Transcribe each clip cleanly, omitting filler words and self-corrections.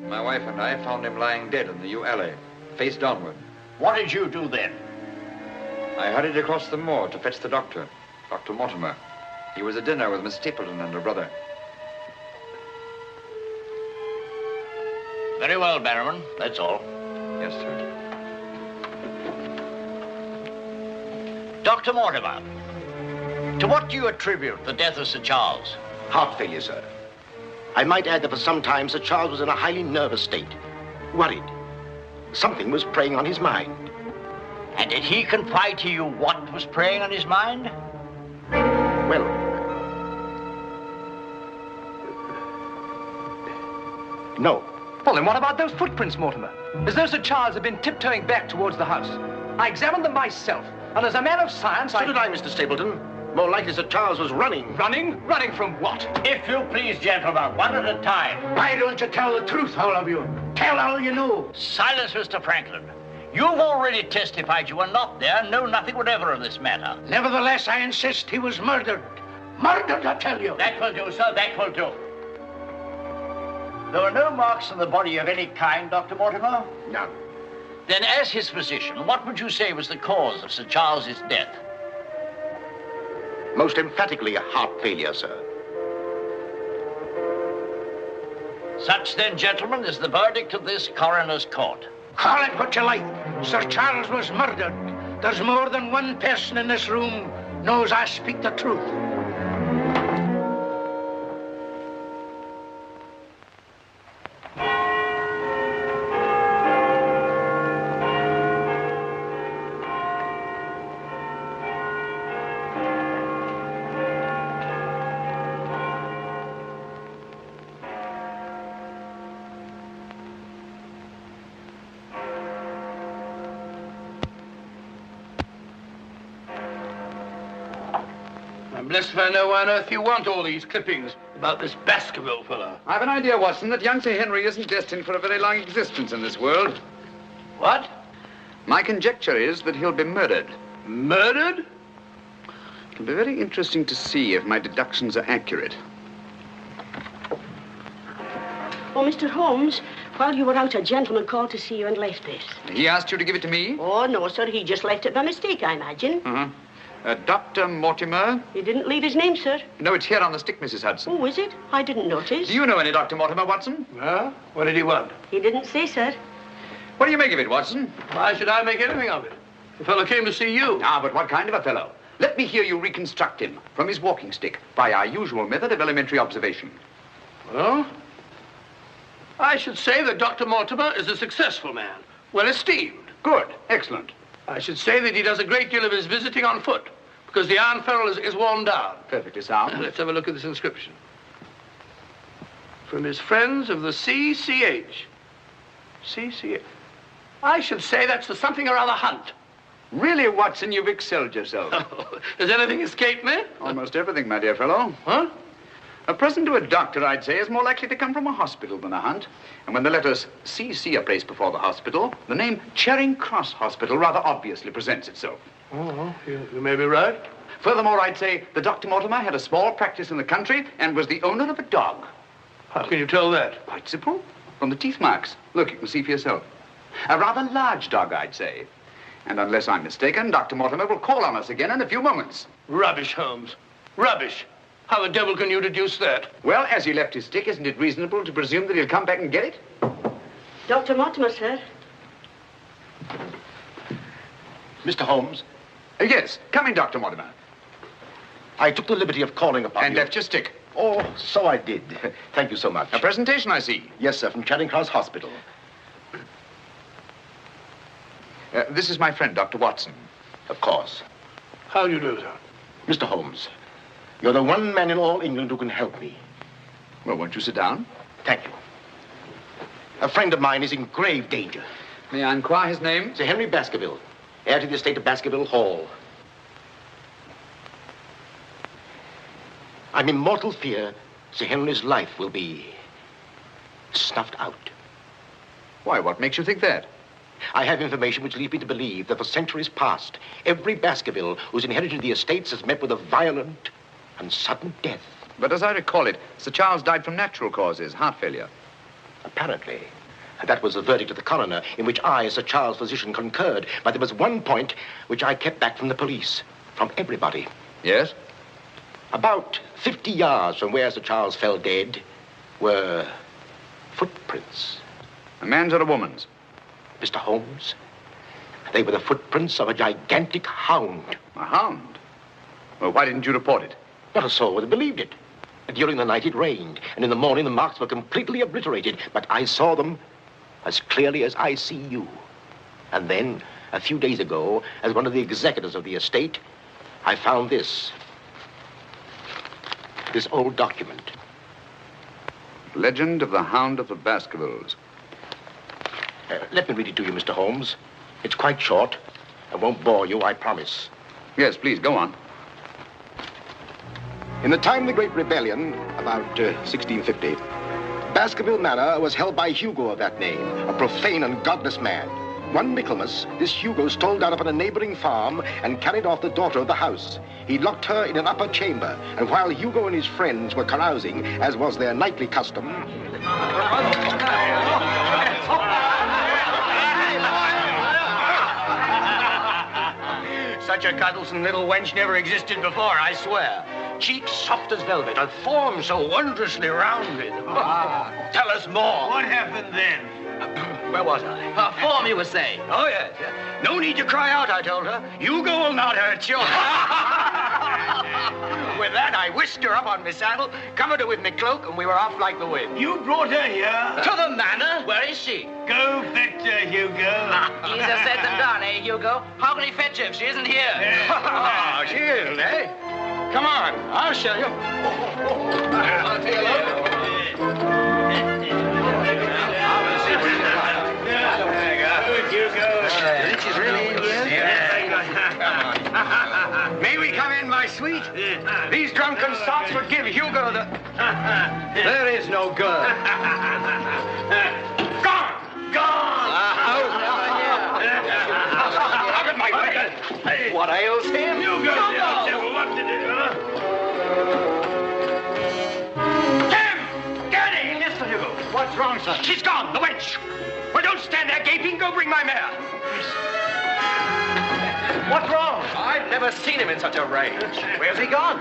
My wife and I found him lying dead in the yew alley, face downward. What did you do then? I hurried across the moor to fetch the doctor, Dr. Mortimer. He was at dinner with Miss Stapleton and her brother. Very well, Barrowman. That's all. Yes, sir. Dr. Mortimer, to what do you attribute the death of Sir Charles? Heart failure, sir. I might add that for some time Sir Charles was in a highly nervous state. Worried. Something was preying on his mind. And did he confide to you what was preying on his mind? Well, no. Well, then what about those footprints, Mortimer? As though Sir Charles had been tiptoeing back towards the house. I examined them myself, and as a man of science, So did I, Mr. Stapleton. More likely Sir Charles was running. Running? Running from what? If you please, gentlemen, one at a time. Why don't you tell the truth, all of you? Tell all you know. Silence, Mr. Franklin. You've already testified you were not there and know nothing whatever of this matter. Nevertheless, I insist he was murdered. Murdered, I tell you. That will do, sir, that will do. There were no marks on the body of any kind, Dr. Mortimer? None. Then, as his physician, what would you say was the cause of Sir Charles's death? Most emphatically a heart failure, sir. Such then, gentlemen, is the verdict of this coroner's court. Call it what you like. Sir Charles was murdered. There's more than one person in this room knows I speak the truth. I'm blessed if I know why on earth you want all these clippings about this Baskerville fellow. I've an idea, Watson, that young Sir Henry isn't destined for a very long existence in this world. What? My conjecture is that he'll be murdered. Murdered? It'll be very interesting to see if my deductions are accurate. Oh, Mr. Holmes, while you were out, a gentleman called to see you and left this. He asked you to give it to me? Oh, no, sir. He just left it by mistake, I imagine. Uh-huh. Dr. Mortimer? He didn't leave his name, sir. No, it's here on the stick, Mrs. Hudson. Oh, is it? I didn't notice. Do you know any Dr. Mortimer, Watson? Well, what did he want? He didn't say, sir. What do you make of it, Watson? Why should I make anything of it? The fellow came to see you. Ah, but what kind of a fellow? Let me hear you reconstruct him from his walking stick by our usual method of elementary observation. Well, I should say that Dr. Mortimer is a successful man, well esteemed. Good. Excellent. I should say that he does a great deal of his visiting on foot, because the iron ferrule is worn down. Perfectly sound. Let's have a look at this inscription. From his friends of the CCH. CCH. I should say that's the something or other hunt. Really, Watson, you've excelled yourself. Does anything escape me? Almost everything, my dear fellow. Huh? A present to a doctor, I'd say, is more likely to come from a hospital than a hunt. And when the letters CC are placed before the hospital, the name Charing Cross Hospital rather obviously presents itself. Oh, you may be right. Furthermore, I'd say that Dr. Mortimer had a small practice in the country and was the owner of a dog. How can you tell that? Quite simple. From the teeth marks. Look, you can see for yourself. A rather large dog, I'd say. And unless I'm mistaken, Dr. Mortimer will call on us again in a few moments. Rubbish, Holmes. Rubbish. How the devil can you deduce that? Well, as he left his stick, isn't it reasonable to presume that he'll come back and get it? Dr. Mortimer, sir. Mr. Holmes, Yes. Come in, Dr. Mortimer. I took the liberty of calling upon And you. left your stick. Oh, so I did. Thank you so much. A presentation, I see. Yes, sir, from Charing Cross Hospital. This is my friend, Dr. Watson. Of course. How do you do, sir? Mr. Holmes, you're the one man in all England who can help me. Well, won't you sit down? Thank you. A friend of mine is in grave danger. May I inquire his name? Sir Henry Baskerville, heir to the estate of Baskerville Hall. I'm in mortal fear Sir Henry's life will be snuffed out. Why, what makes you think that? I have information which leads me to believe that for centuries past, every Baskerville who's inherited the estates has met with a violent and sudden death. But as I recall it, Sir Charles died from natural causes, heart failure. Apparently. And that was the verdict of the coroner, in which I, Sir Charles' physician, concurred. But there was one point which I kept back from the police, from everybody. Yes? About 50 yards from where Sir Charles fell dead were footprints. A man's or a woman's? Mr. Holmes, they were the footprints of a gigantic hound. A hound? Well, why didn't you report it? Not a soul would have believed it. During the night it rained, and in the morning the marks were completely obliterated. But I saw them as clearly as I see you. And then, a few days ago, as one of the executors of the estate, I found this old document. Legend of the Hound of the Baskervilles. Let me read it to you, Mr. Holmes. It's quite short. I won't bore you, I promise. Yes, please, go on. In the time of the Great Rebellion, about 1650, Baskerville Manor was held by Hugo of that name, a profane and godless man. One Michaelmas, this Hugo stole down upon a neighboring farm and carried off the daughter of the house. He locked her in an upper chamber, and while Hugo and his friends were carousing, as was their nightly custom... Such a cuddlesome little wench never existed before, I swear. Cheeks soft as velvet, and form so wondrously rounded. Tell us more. What happened then? Where was I? Form, you were saying. Oh, yes. No need to cry out, I told her. Hugo will not hurt you. With that, I whisked her up on my saddle, covered her with my cloak, and we were off like the wind. You brought her here? To the manor? Where is she? Go fetch her, Hugo. Easier said than done, eh, Hugo? How can he fetch her if she isn't here? Oh, she isn't, eh? Come on, I'll show you. I'll take a look. She's really in here? May we come in, my sweet? These drunken sots would give Hugo the... There is no girl. Gone! Gone! Out of my way! What ails him? Hugo, devil, what did it, huh? Tim! Get in! Mr. Hugo. What's wrong, sir? She's gone, the wench. Well, don't stand there gaping. Go bring my mare. What's wrong? I've never seen him in such a rage. Where's he gone?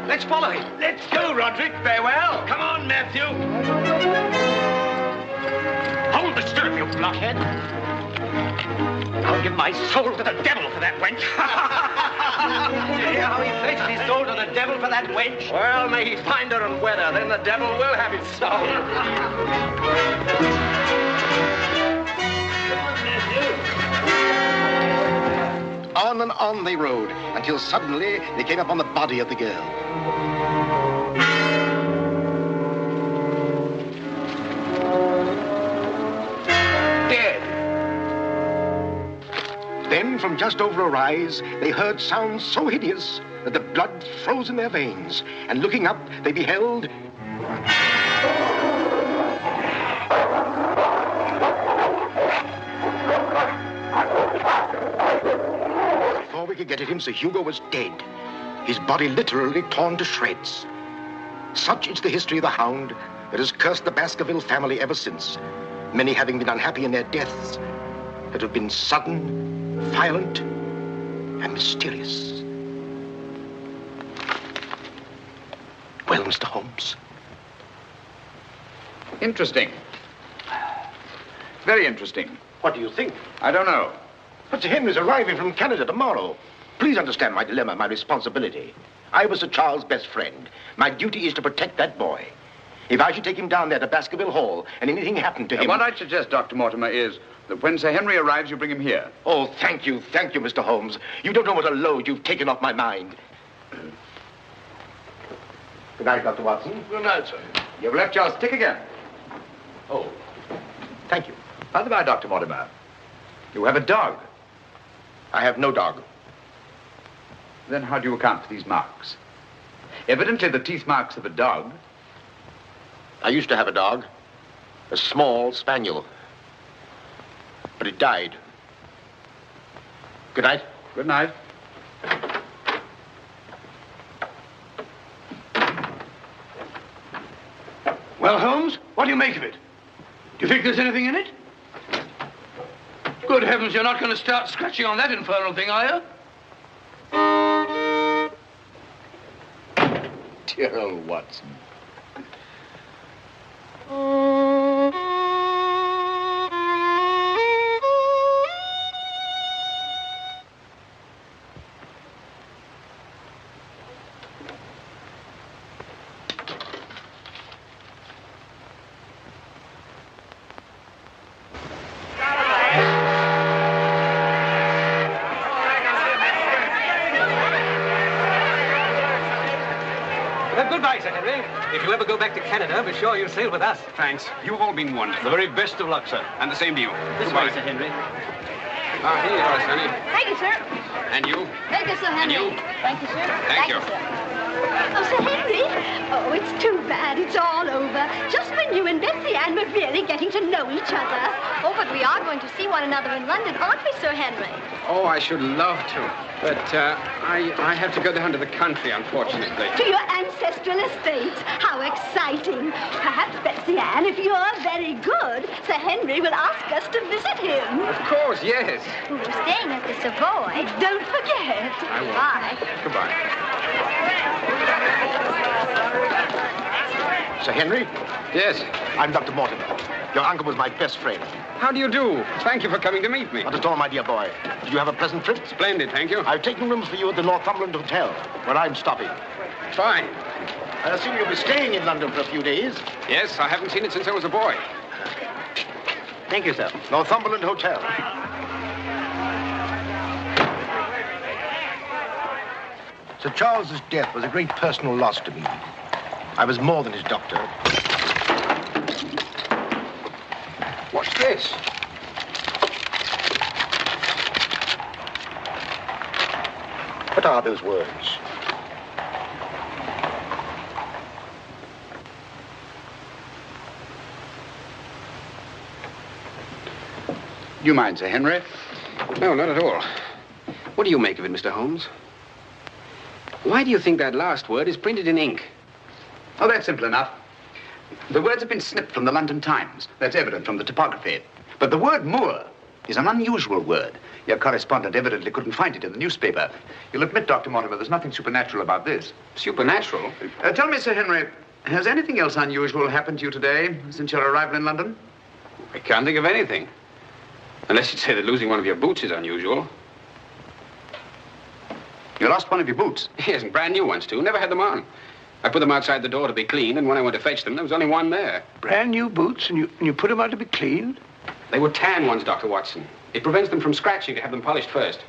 Let's follow him. Let's go, Roderick. Farewell. Come on, Matthew. Hold the stirrup, you blockhead. I'll give my soul to the devil for that wench. You hear how he pledged his soul to the devil for that wench? Well, may he find her and wed her, then the devil will have his soul. On and on they rode, until suddenly they came upon the body of the girl. Dead. Then, from just over a rise, they heard sounds so hideous that the blood froze in their veins. And looking up, they beheld... Before we could get at him, Sir Hugo was dead. His body literally torn to shreds. Such is the history of the Hound that has cursed the Baskerville family ever since. Many having been unhappy in their deaths that have been sudden, violent, and mysterious. Well, Mr. Holmes? Interesting. Very interesting. What do you think? I don't know. But Sir Henry's arriving from Canada tomorrow. Please understand my dilemma, my responsibility. I was Sir Charles' best friend. My duty is to protect that boy. If I should take him down there to Baskerville Hall and anything happened to him... What I'd suggest, Dr. Mortimer, is that when Sir Henry arrives, you bring him here. Oh, thank you, Mr. Holmes. You don't know what a load you've taken off my mind. Good night, Dr. Watson. Good night, sir. You've left your stick again. Oh, thank you. By the by, Dr. Mortimer, you have a dog. I have no dog. Then how do you account for these marks? Evidently the teeth marks of a dog. I used to have a dog, a small spaniel, but it died. Good night. Good night. Well, Holmes, what do you make of it? Do you think there's anything in it? Good heavens, you're not going to start scratching on that infernal thing, are you? Dear old Watson. Goodbye, Sir Henry. If you ever go back to Canada, be sure you'll sail with us. Thanks. You've all been wonderful. The very best of luck, sir. And the same to you. This Goodbye. way, Sir Henry. Here you are, Sonny. Thank you, sir. And you? Thank you, Sir Henry. And you? Thank you, sir. Thank you. sir. Oh, Sir Henry. Oh, it's too bad it's all over. Just when you and Betsy Ann were really getting to know each other. Oh, but we are going to see one another in London, aren't we, Sir Henry? Oh, I should love to. But I have to go down to the country, unfortunately. To your ancestral estates. How exciting. Perhaps, Betsy Ann, if you're very good, Sir Henry will ask us to visit him. Of course, yes. We're staying at the Savoy. Don't forget. I won't. Bye. Goodbye. Sir Henry, Yes. I'm Dr. Mortimer. Your uncle was my best friend. How do you do? Thank you for coming to meet me. Not at all, my dear boy. Did you have a pleasant trip? Splendid, thank you. I've taken rooms for you at the Northumberland Hotel, where I'm stopping. Fine. I assume you'll be staying in London for a few days. Yes, I haven't seen it since I was a boy. Thank you, sir. Northumberland Hotel. Sir Charles's death was a great personal loss to me. I was more than his doctor. What's this? What are those words? You mind, Sir Henry? No, not at all. What do you make of it, Mr. Holmes? Why do you think that last word is printed in ink? Oh, that's simple enough. The words have been snipped from the London Times. That's evident from the typography. But the word moor is an unusual word. Your correspondent evidently couldn't find it in the newspaper. You'll admit, Dr. Mortimer, there's nothing supernatural about this. Supernatural? Tell me, Sir Henry, has anything else unusual happened to you today since your arrival in London? I can't think of anything. Unless you'd say that losing one of your boots is unusual. You lost one of your boots? Yes, and brand new ones, too. Never had them on. I put them outside the door to be cleaned, and when I went to fetch them, there was only one there. Brand new boots, and you put them out to be cleaned? They were tan ones, Dr. Watson. It prevents them from scratching to have them polished first.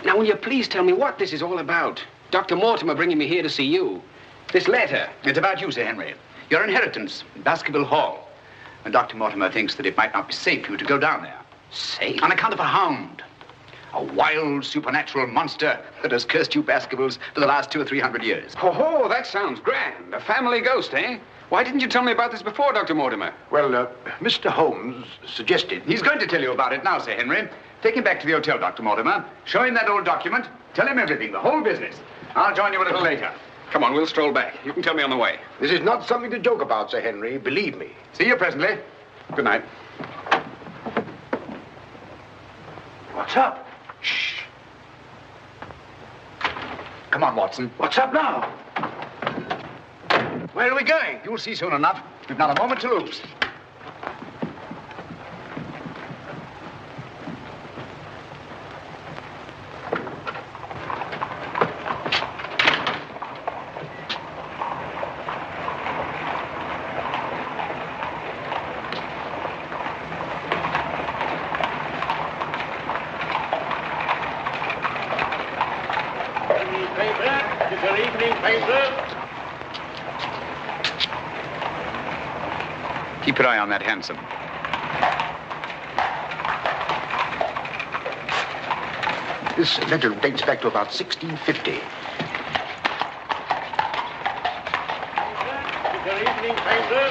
Now, will you please tell me what this is all about? Dr. Mortimer bringing me here to see you. This letter. It's about you, Sir Henry. Your inheritance in Baskerville Hall. And Dr. Mortimer thinks that it might not be safe for you to go down there. Safe? On account of a hound. A wild, supernatural monster that has cursed you Baskervilles for the last 200 or 300 years. Oh, that sounds grand. A family ghost, eh? Why didn't you tell me about this before, Dr. Mortimer? Well, Mr. Holmes suggested... He's going to tell you about it now, Sir Henry. Take him back to the hotel, Dr. Mortimer. Show him that old document. Tell him everything, the whole business. I'll join you a little later. Come on, we'll stroll back. You can tell me on the way. This is not something to joke about, Sir Henry. Believe me. See you presently. Good night. What's up? Shh. Come on, Watson. What's up now? Where are we going? You'll see soon enough. We've not a moment to lose. Keep your eye on that hansom. This letter dates back to about 1650. Your evening paper.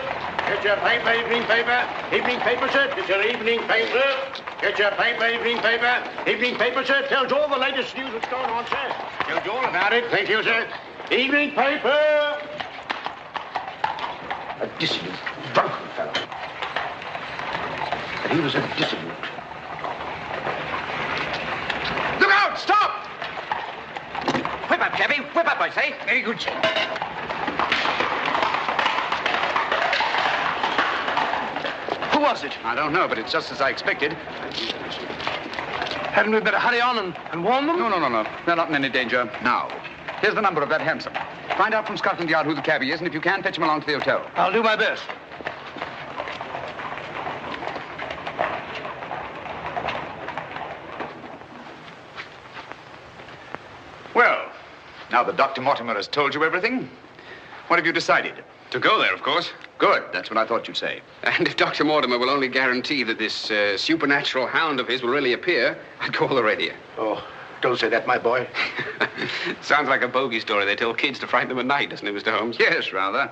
Get your paper, evening paper. Evening paper, sir. Get your evening paper. Get your paper, evening paper. Evening paper, sir. Tells all the latest news that's going on, sir. Tells you all about it. Thank you, sir. Evening paper. A dissident, drunken fellow. that he was a dissident. Look out! Stop! Whip up, cabby. Whip up, I say. Very good, sir. Who was it? I don't know, but it's just as I expected. Hadn't we better hurry on and warn them? No. They're not in any danger now. Here's the number of that hansom. Find out from Scotland Yard who the cabby is, and if you can, fetch him along to the hotel. I'll do my best. Well, now that Dr. Mortimer has told you everything, what have you decided? To go there, of course. Good. That's what I thought you'd say. And if Dr. Mortimer will only guarantee that this supernatural hound of his will really appear, I'd go all the readier. Oh, don't say that, my boy. Sounds like a bogey story they tell kids to frighten them at night, doesn't it, Mr. Holmes? Yes, rather.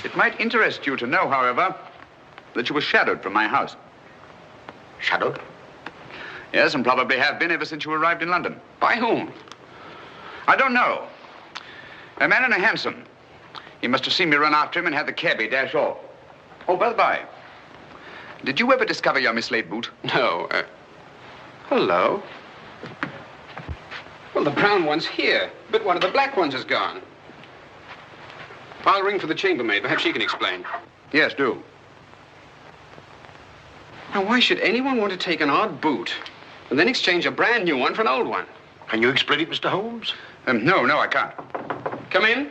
It might interest you to know, however, that you were shadowed from my house. Shadowed? Yes, and probably have been ever since you arrived in London. By whom? I don't know. A man in a hansom. He must have seen me run after him and had the cabby dash off. Oh, by the by, did you ever discover your mislaid boot? No. Hello. Well, the brown one's here, but one of the black ones is gone. I'll ring for the chambermaid. Perhaps she can explain. Yes, do. Now, why should anyone want to take an odd boot and then exchange a brand new one for an old one? Can you explain it, Mr. Holmes? No, I can't. Come in.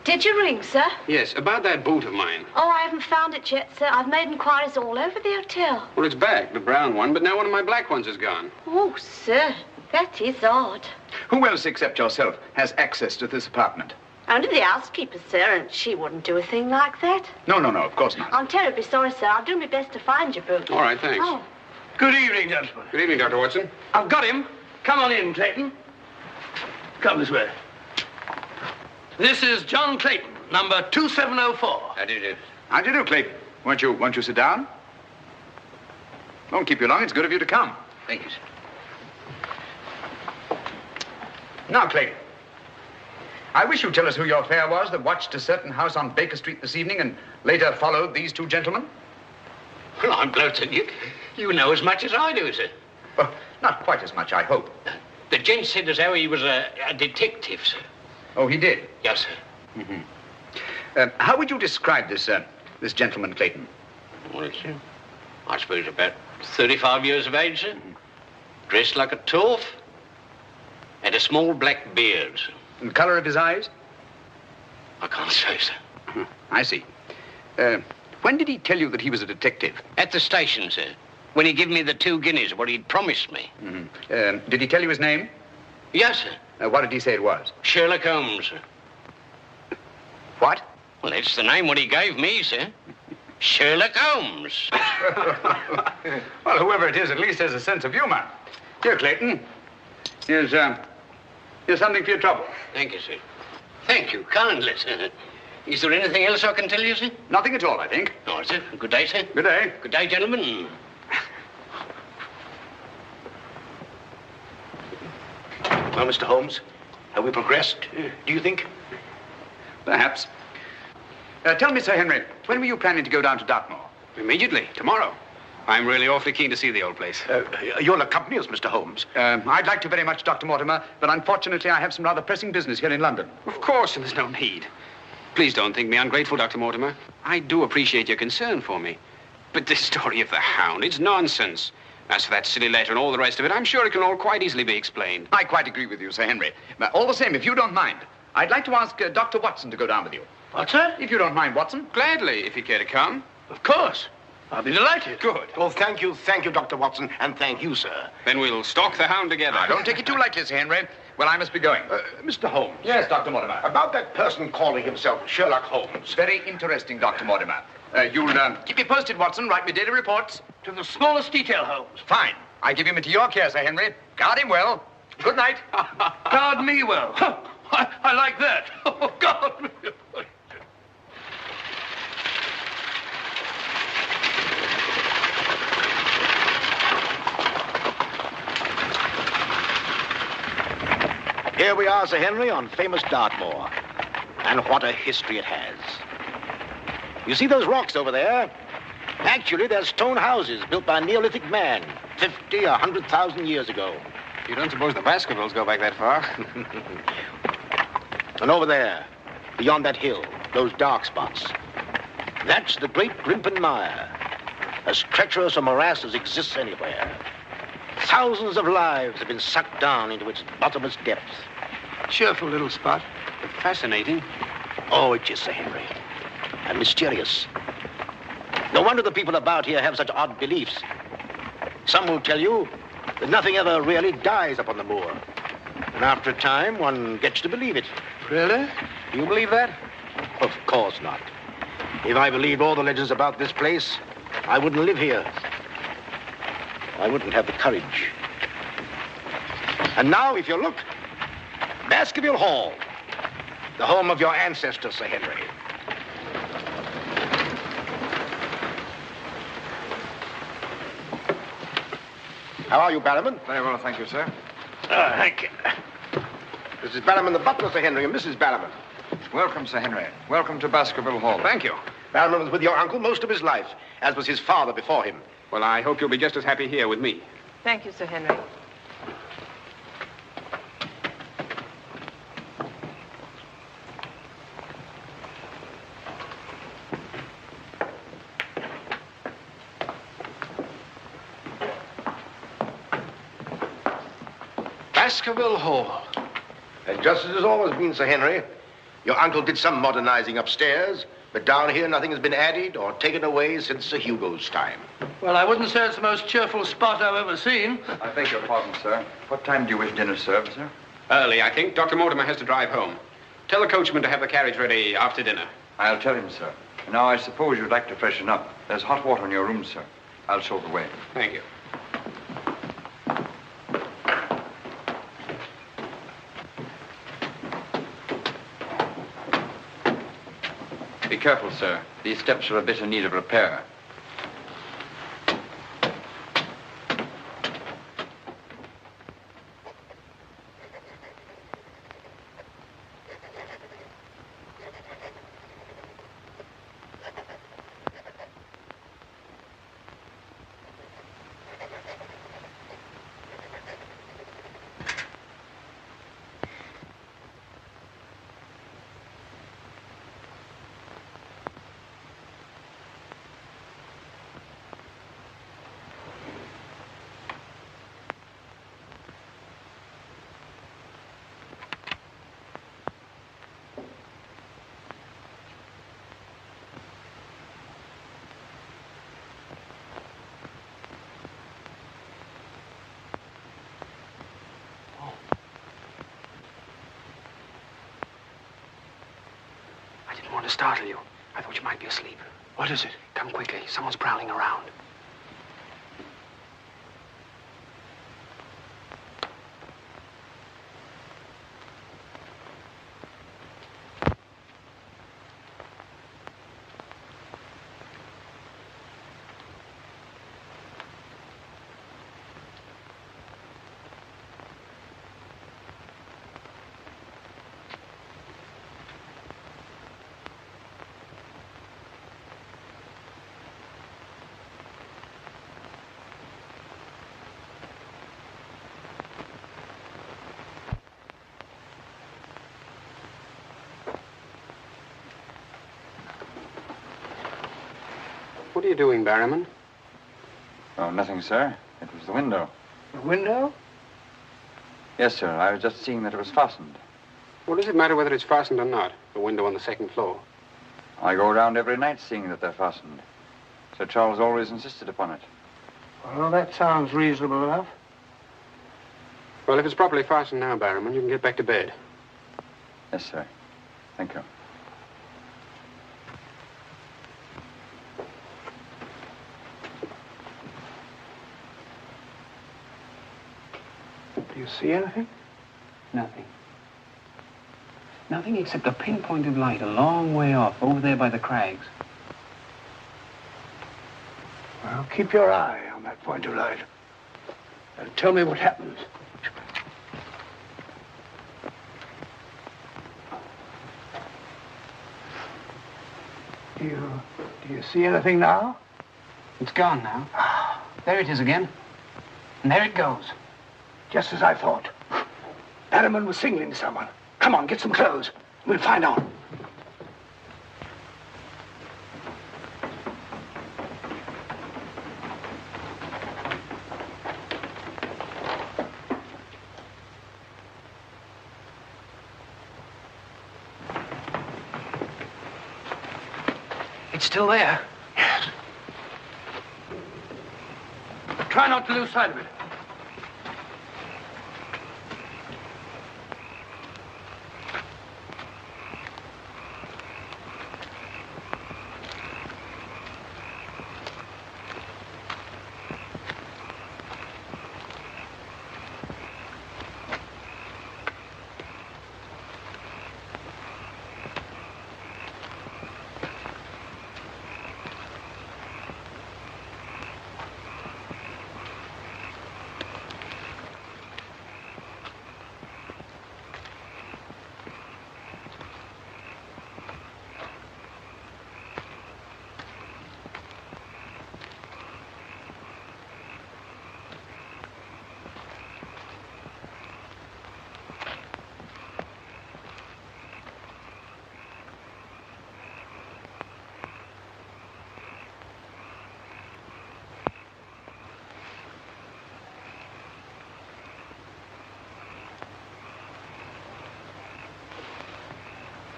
Did you ring, sir? Yes, about that boot of mine. Oh, I haven't found it yet, sir. I've made inquiries all over the hotel. Well, it's back, the brown one, but now one of my black ones is gone. Oh, sir, that is odd. Who else except yourself has access to this apartment? Only the housekeeper, sir, and she wouldn't do a thing like that. No, of course not. I'm terribly sorry, sir. I'll do my best to find your boot. All right, thanks. Oh. Good evening, gentlemen. Good evening, Dr. Watson. I've got him. Come on in, Clayton. Come this way. This is John Clayton, number 2704. How do you do? How do you do, Clayton? Won't you sit down? Won't keep you long. It's good of you to come. Thank you, sir. Now, Clayton, I wish you'd tell us who your fare was that watched a certain house on Baker Street this evening and later followed these two gentlemen. Well, I'm gloating. You know as much as I do, sir. Well, not quite as much, I hope. The gent said as how he was a detective, sir. Oh, he did? Yes, sir. Mm-hmm. How would you describe this gentleman, Clayton? Well, it's, I suppose about 35 years of age, sir. Dressed like a toff. Had a small black beard, sir. And the color of his eyes? I can't say, sir. I see. When did he tell you that he was a detective? At the station, sir. When he gave me the 2 guineas, what he'd promised me. Mm-hmm. Did he tell you his name? Yes, sir. What did he say it was? Sherlock Holmes, sir. What? Well, that's the name what he gave me, sir. Sherlock Holmes. Well, whoever it is at least has a sense of humor. Here, Clayton. Here's something for your trouble. Thank you, sir. Thank you kindly, sir. Is there anything else I can tell you, sir? Nothing at all, I think. All right, sir. Good day, sir. Good day. Good day, gentlemen. Well, Mr. Holmes, have we progressed, do you think? Perhaps. Tell me, Sir Henry, when were you planning to go down to Dartmoor? Immediately, tomorrow. I'm really awfully keen to see the old place. You'll accompany us, Mr. Holmes. I'd like to very much, Dr. Mortimer, but unfortunately I have some rather pressing business here in London. Of course, and there's no need. Please don't think me ungrateful, Dr. Mortimer. I do appreciate your concern for me. But this story of the Hound, it's nonsense. As for that silly letter and all the rest of it, I'm sure it can all quite easily be explained. I quite agree with you, Sir Henry. But all the same, if you don't mind, I'd like to ask Dr. Watson to go down with you. What, sir? If you don't mind, Watson. Gladly, if you care to come. Of course. I'll be delighted. Good. Oh, thank you, Dr. Watson, and thank you, sir. Then we'll stalk the Hound together. Now, don't take it too lightly, Sir Henry. Well, I must be going. Mr. Holmes. Yes, Dr. Mortimer. About that person calling himself Sherlock Holmes. Very interesting, Dr. Mortimer. You'll keep me posted, Watson. Write me daily reports. To the smallest detail, Holmes. Fine. I give him into your care, Sir Henry. Guard him well. Good night. Guard me well. I like that. Oh, guard me. Here we are, Sir Henry, on famous Dartmoor. And what a history it has. You see those rocks over there? Actually, they're stone houses built by a Neolithic man 50 or 100,000 years ago. You don't suppose the Baskervilles go back that far? And over there, beyond that hill, those dark spots, that's the great Grimpen Mire, as treacherous a morass as exists anywhere. Thousands of lives have been sucked down into its bottomless depths. Cheerful little spot. Fascinating. Oh, it is, Sir Henry. And mysterious. No wonder the people about here have such odd beliefs. Some will tell you that nothing ever really dies up on the moor. And after a time, one gets to believe it. Really? Do you believe that? Of course not. If I believed all the legends about this place, I wouldn't live here. I wouldn't have the courage. And now, if you look, Baskerville Hall, the home of your ancestors, Sir Henry. How are you, Barrowman? Very well, thank you, sir. Thank you. This is Barrowman the butler, Sir Henry, and Mrs. Barrowman. Welcome, Sir Henry. Welcome to Baskerville Hall. Thank you. Barrowman was with your uncle most of his life, as was his father before him. Well, I hope you'll be just as happy here with me. Thank you, Sir Henry. Baskerville Hall. And just as it's always been, Sir Henry, your uncle did some modernizing upstairs, but down here nothing has been added or taken away since Sir Hugo's time. Well, I wouldn't say it's the most cheerful spot I've ever seen. I beg your pardon, sir. What time do you wish dinner served, sir? Early, I think. Dr. Mortimer has to drive home. Tell the coachman to have the carriage ready after dinner. I'll tell him, sir. Now, I suppose you'd like to freshen up. There's hot water in your room, sir. I'll show the way. Thank you. Be careful, sir. These steps are a bit in need of repair. I didn't want to startle you. I thought you might be asleep. What is it? Come quickly. Someone's prowling around. What are you doing, Barrowman? Oh, nothing, sir. It was the window. The window? Yes, sir. I was just seeing that it was fastened. What does it matter whether it's fastened or not? The window on the second floor. I go around every night seeing that they're fastened. Sir Charles always insisted upon it. Well, that sounds reasonable enough. Well, if it's properly fastened now, Barrowman, you can get back to bed. Yes, sir. Thank you. Do you see anything? Nothing. Nothing except a pinpointed light a long way off, over there by the crags. Well, keep your eye on that point of light. And tell me what happens. Do you see anything now? It's gone now. There it is again. And there it goes. Just as I thought. Barrowman was signaling to someone. Come on, get some clothes. We'll find out. It's still there. Yes. Try not to lose sight of it.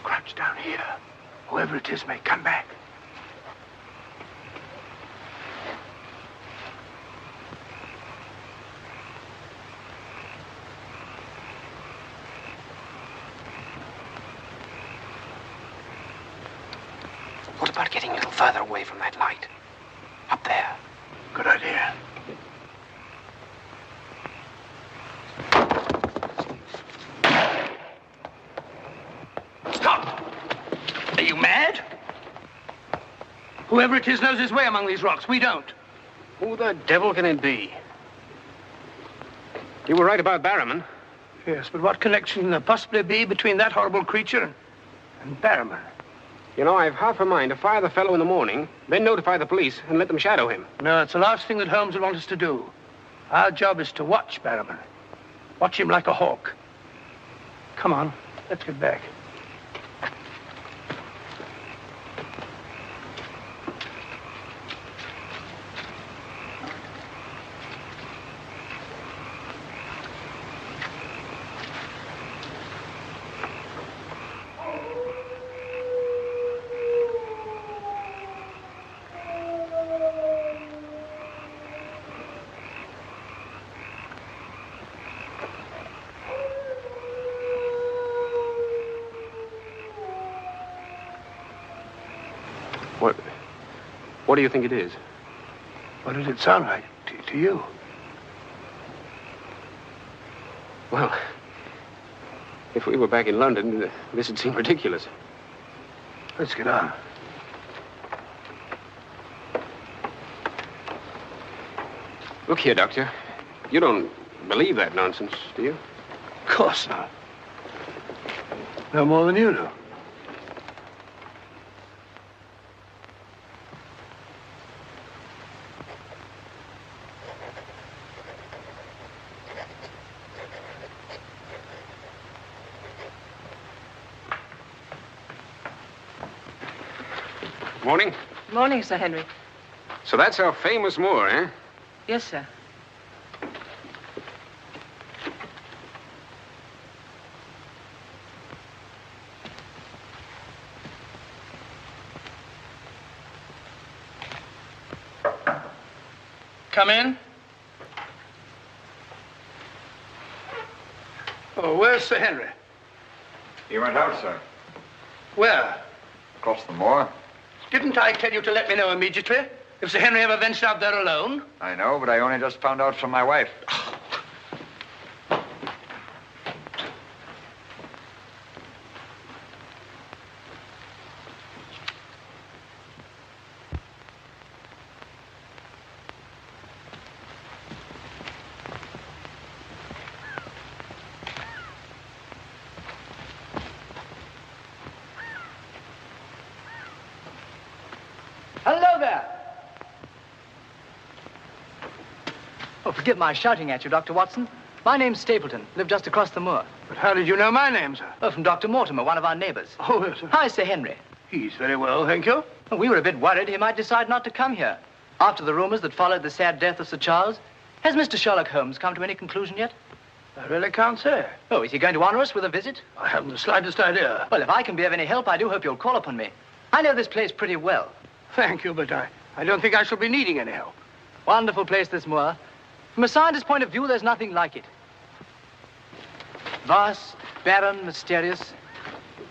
Crouch down here. Whoever it is may come back. What about getting a little further away from that light? Up there. Good idea. Stop! Are you mad? Whoever it is knows his way among these rocks. We don't. Who the devil can it be? You were right about Barrowman. Yes, but what connection can there possibly be between that horrible creature and Barrowman? You know, I've half a mind to fire the fellow in the morning, then notify the police and let them shadow him. No, it's the last thing that Holmes would want us to do. Our job is to watch Barrowman. Watch him like a hawk. Come on, let's get back. What do you think it is? What did it sound like to you? Well, if we were back in London, this would seem ridiculous. Let's get on. Look here, Doctor. You don't believe that nonsense, do you? Of course not. No more than you do. Morning. Morning, Sir Henry. So that's our famous Moor, eh? Yes, sir. Come in. Oh, where's Sir Henry? He went out, sir. Where? Across the moor. Didn't I tell you to let me know immediately if Sir Henry ever ventured out there alone? I know, but I only just found out from my wife. Hello there. Oh, forgive my shouting at you, Dr. Watson. My name's Stapleton. Live just across the moor. But how did you know my name, sir? Oh, from Dr. Mortimer, one of our neighbors. Oh, yes, sir. Hi, Sir Henry. He's very well, thank you. Well, we were a bit worried he might decide not to come here. After the rumors that followed the sad death of Sir Charles, has Mr. Sherlock Holmes come to any conclusion yet? I really can't say. Oh, is he going to honor us with a visit? I haven't the slightest idea. Well, if I can be of any help, I do hope you'll call upon me. I know this place pretty well. Thank you, but I don't think I shall be needing any help. Wonderful place, this moor. From a scientist's point of view, there's nothing like it. Vast, barren, mysterious.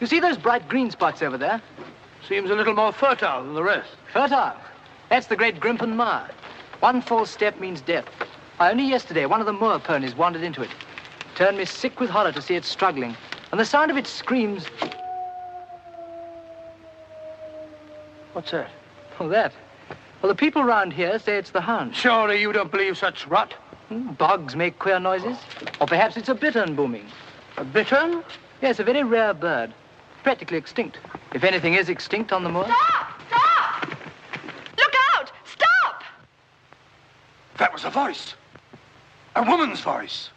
You see those bright green spots over there? Seems a little more fertile than the rest. Fertile? That's the great Grimpen Moor. One false step means death. Only yesterday, one of the moor ponies wandered into it. Turned me sick with horror to see it struggling. And the sound of its screams... What's that? Oh, that? Well, the people round here say it's the Hound. Surely you don't believe such rot? Bogs make queer noises. Or perhaps it's a bittern booming. A bittern? Yes, a very rare bird. Practically extinct. If anything is extinct on the moor. Stop! Stop! Look out! Stop! That was a voice. A woman's voice.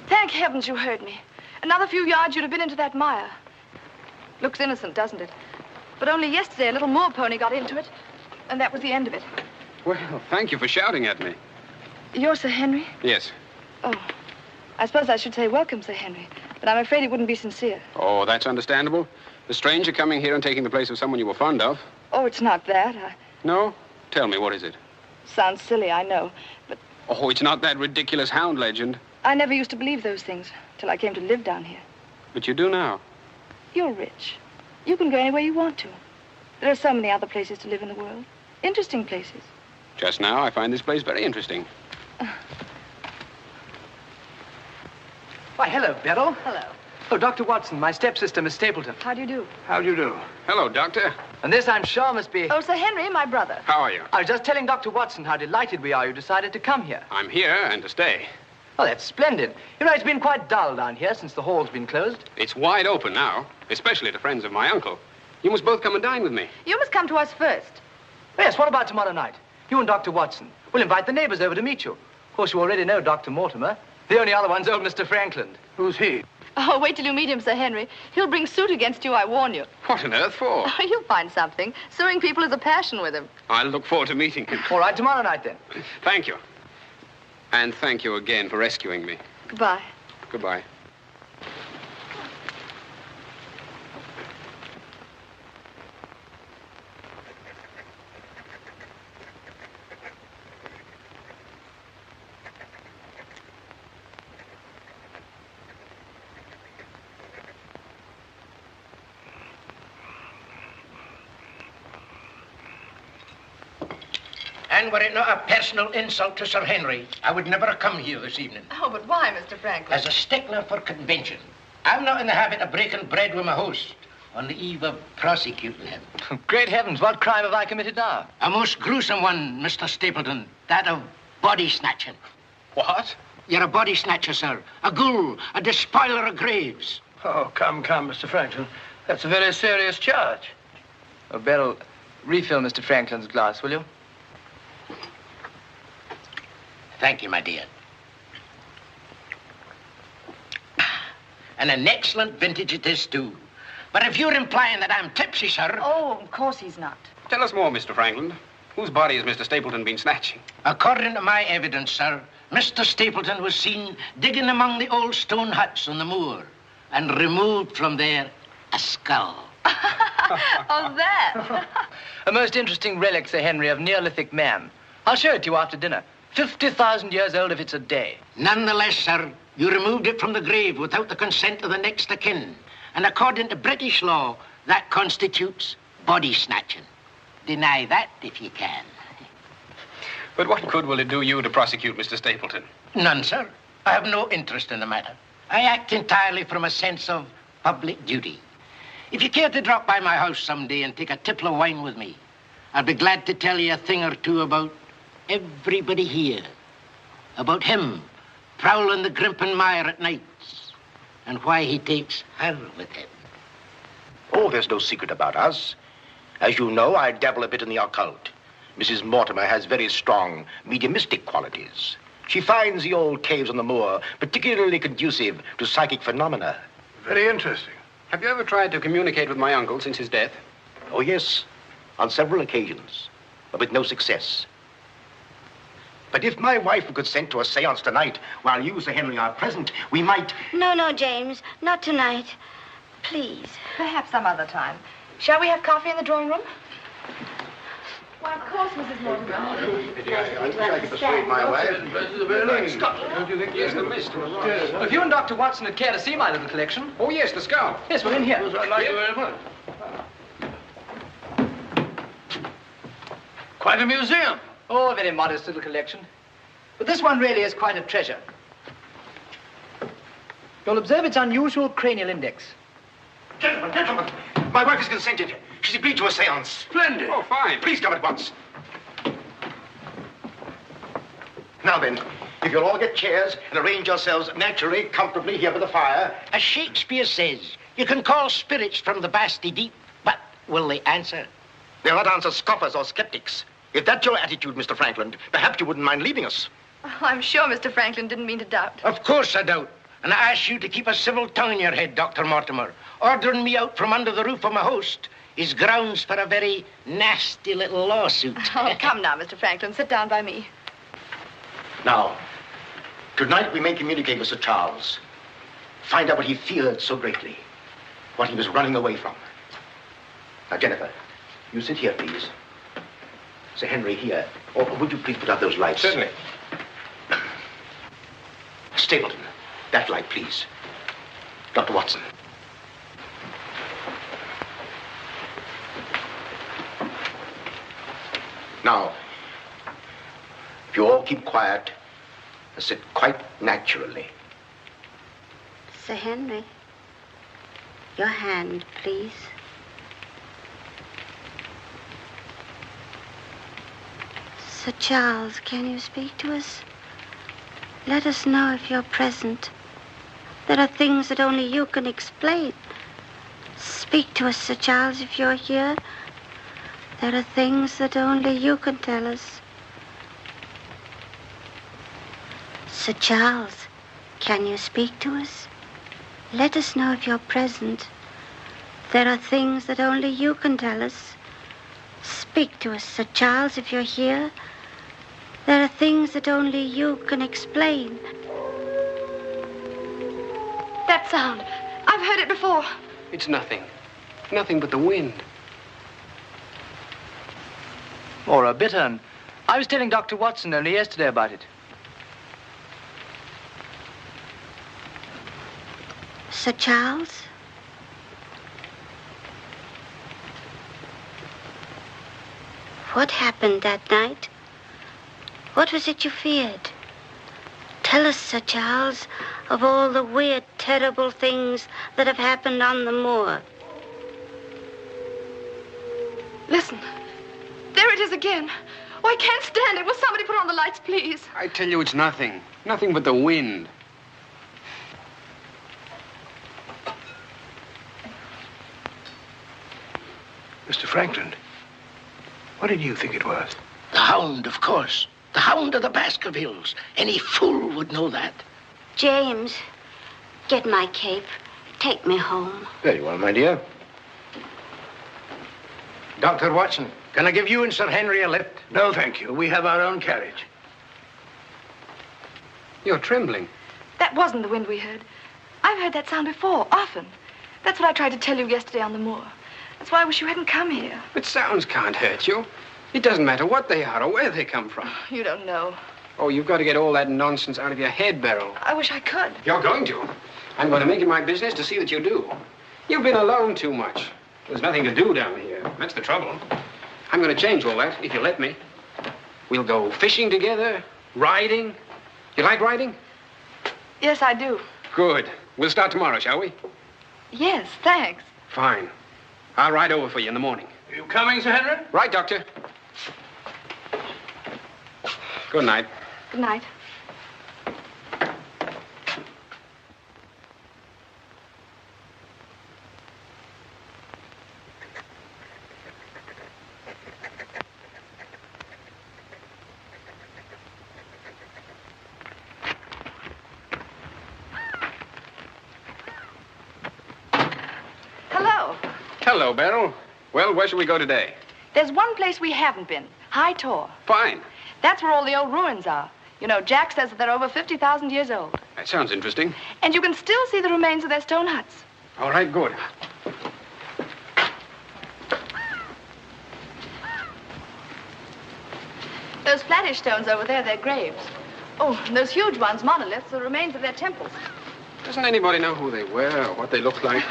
Thank heavens you heard me. Another few yards, you'd have been into that mire. Looks innocent, doesn't it? But only yesterday, a little moor pony got into it, and that was the end of it. Well, thank you for shouting at me. You're Sir Henry? Yes. Oh, I suppose I should say welcome, Sir Henry, but I'm afraid it wouldn't be sincere. Oh, that's understandable. The stranger coming here and taking the place of someone you were fond of. Oh, it's not that. No? Tell me, what is it? Sounds silly, I know, but Oh, it's not that ridiculous Hound legend. I never used to believe those things till I came to live down here. But you do now. You're rich. You can go anywhere you want to. There are so many other places to live in the world. Interesting places. Just now, I find this place very interesting. Why, hello, Beryl. Hello. Oh, Dr. Watson, my stepsister, Miss Stapleton. How do you do? How do you do? Hello, Doctor. And this, I'm sure, must be... Oh, Sir Henry, my brother. How are you? I was just telling Dr. Watson how delighted we are you decided to come here. I'm here and to stay. Oh, that's splendid. You know, it's been quite dull down here since the hall's been closed. It's wide open now, especially to friends of my uncle. You must both come and dine with me. You must come to us first. Yes, what about tomorrow night? You and Dr. Watson. We'll invite the neighbors over to meet you. Of course, you already know Dr. Mortimer. The only other one's old Mr. Franklin. Who's he? Oh, wait till you meet him, Sir Henry. He'll bring suit against you, I warn you. What on earth for? Oh, you'll find something. Suing people is a passion with him. I'll look forward to meeting him. All right, tomorrow night, then. Thank you. And thank you again for rescuing me. Goodbye. Goodbye. And were it not a personal insult to Sir Henry, I would never have come here this evening. Oh, but why, Mr. Franklin? As a stickler for convention. I'm not in the habit of breaking bread with my host on the eve of prosecuting him. Great heavens, what crime have I committed now? A most gruesome one, Mr. Stapleton. That of body snatching. What? You're a body snatcher, sir. A ghoul, a despoiler of graves. Oh, come, Mr. Franklin. That's a very serious charge. Oh, Beryl, refill Mr. Franklin's glass, will you? Thank you, my dear. And an excellent vintage it is, too. But if you're implying that I'm tipsy, sir... Oh, of course he's not. Tell us more, Mr. Franklin. Whose body has Mr. Stapleton been snatching? According to my evidence, sir, Mr. Stapleton was seen digging among the old stone huts on the moor and removed from there a skull. Oh, that? A most interesting relic, Sir Henry, of Neolithic man. I'll show it to you after dinner. 50,000 years old if it's a day. Nonetheless, sir, you removed it from the grave without the consent of the next of kin. And according to British law, that constitutes body snatching. Deny that if you can. But what good will it do you to prosecute Mr. Stapleton? None, sir. I have no interest in the matter. I act entirely from a sense of public duty. If you care to drop by my house someday and take a tipple of wine with me, I'll be glad to tell you a thing or two about everybody here. About him prowling the Grimpen Mire at nights and why he takes her with him. Oh, there's no secret about us. As you know, I dabble a bit in the occult. Mrs. Mortimer has very strong mediumistic qualities. She finds the old caves on the moor particularly conducive to psychic phenomena. Very interesting. Have you ever tried to communicate with my uncle since his death? Oh, yes, on several occasions, but with no success. But if my wife would consent to a seance tonight, while you, Sir Henry, are present, we might... No, James, not tonight. Please. Perhaps some other time. Shall we have coffee in the drawing room? Why, of course, Mrs. Mortimer. I wish I could persuade my wife. Don't you think Yes, the mist. If you and Dr. Watson would care to see my little collection. Oh, yes, the skull. Yes, we're in here. I'd like you very much. Quite a museum. Oh, a very modest little collection. But this one really is quite a treasure. You'll observe its unusual cranial index. Gentlemen, my wife has consented. She's agreed to a seance. Splendid. Oh, fine. Please come at once. Now then, if you'll all get chairs and arrange yourselves naturally, comfortably here by the fire. As Shakespeare says, you can call spirits from the vasty deep, but will they answer? They'll not answer scoffers or skeptics. If that's your attitude, Mr. Franklin, perhaps you wouldn't mind leaving us. Oh, I'm sure Mr. Franklin didn't mean to doubt. Of course I don't. And I ask you to keep a civil tongue in your head, Dr. Mortimer. Ordering me out from under the roof of my host is grounds for a very nasty little lawsuit. Oh, come now, Mr. Franklin. Sit down by me. Now, tonight we may communicate with Sir Charles. Find out what he feared so greatly. What he was running away from. Now, Jennifer, you sit here, please. Sir Henry, here. Or would you please put out those lights? Certainly. Stapleton, that light, please. Dr. Watson. Now, if you all keep quiet and sit quite naturally. Sir Henry, your hand, please. Sir Charles, can you speak to us? Let us know if you're present. There are things that only you can explain. Speak to us, Sir Charles, if you're here. There are things that only you can tell us. Sir Charles, can you speak to us? Let us know if you're present. There are things that only you can tell us. Speak to us, Sir Charles, if you're here. There are things that only you can explain. That sound. I've heard it before. It's nothing. Nothing but the wind. Or a bittern. I was telling Dr. Watson only yesterday about it. Sir Charles? What happened that night? What was it you feared? Tell us, Sir Charles, of all the weird, terrible things that have happened on the moor. Listen. There it is again. Oh, I can't stand it. Will somebody put on the lights, please? I tell you, it's nothing. Nothing but the wind. Mr. Franklin, what did you think it was? The Hound, of course. The Hound of the Baskervilles. Any fool would know that. James, get my cape. Take me home. Very well, my dear. Dr. Watson, can I give you and Sir Henry a lift? No, thank you. We have our own carriage. You're trembling. That wasn't the wind we heard. I've heard that sound before, often. That's what I tried to tell you yesterday on the moor. That's why I wish you hadn't come here. But sounds can't hurt you. It doesn't matter what they are or where they come from. You don't know. Oh, you've got to get all that nonsense out of your head, Beryl. I wish I could. You're going to. I'm going to make it my business to see that you do. You've been alone too much. There's nothing to do down here. That's the trouble. I'm going to change all that, if you let me. We'll go fishing together, riding. You like riding? Yes, I do. Good. We'll start tomorrow, shall we? Yes, thanks. Fine. I'll ride over for you in the morning. Are you coming, Sir Henry? Right, Doctor. Good night. Good night. Hello, Beryl. Well, where shall we go today? There's one place we haven't been, High Tor. Fine. That's where all the old ruins are. You know, Jack says that they're over 50,000 years old. That sounds interesting. And you can still see the remains of their stone huts. All right, good. Those flattish stones over there, they're graves. Oh, and those huge ones, monoliths, the remains of their temples. Doesn't anybody know who they were or what they looked like?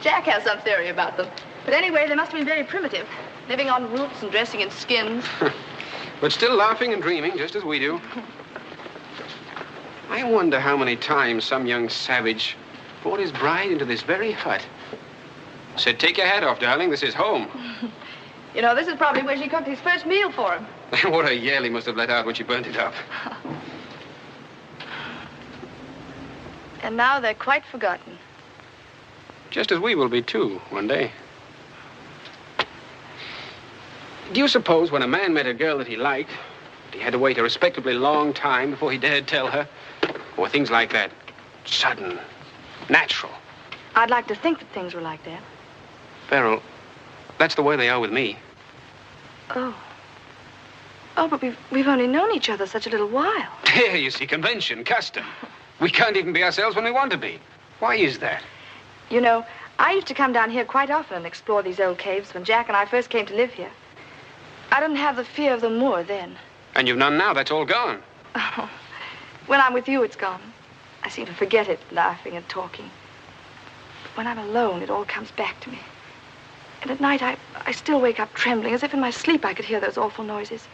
Jack has some theory about them. But anyway, they must have been very primitive, living on roots and dressing in skins. But still laughing and dreaming, just as we do. I wonder how many times some young savage brought his bride into this very hut. Said, take your hat off, darling, this is home. You know, this is probably where she cooked his first meal for him. What a yell he must have let out when she burnt it up. And now they're quite forgotten. Just as we will be, too, one day. Do you suppose when a man met a girl that he liked, he had to wait a respectably long time before he dared tell her? Or things like that, sudden, natural? I'd like to think that things were like that. Beryl, that's the way they are with me. Oh. Oh, but we've only known each other such a little while. There, you see, convention, custom. We can't even be ourselves when we want to be. Why is that? You know, I used to come down here quite often and explore these old caves when Jack and I first came to live here. I didn't have the fear of the moor then. And you've none now. That's all gone. Oh, when I'm with you, it's gone. I seem to forget it, laughing and talking. But when I'm alone, it all comes back to me. And at night, I still wake up trembling, as if in my sleep I could hear those awful noises.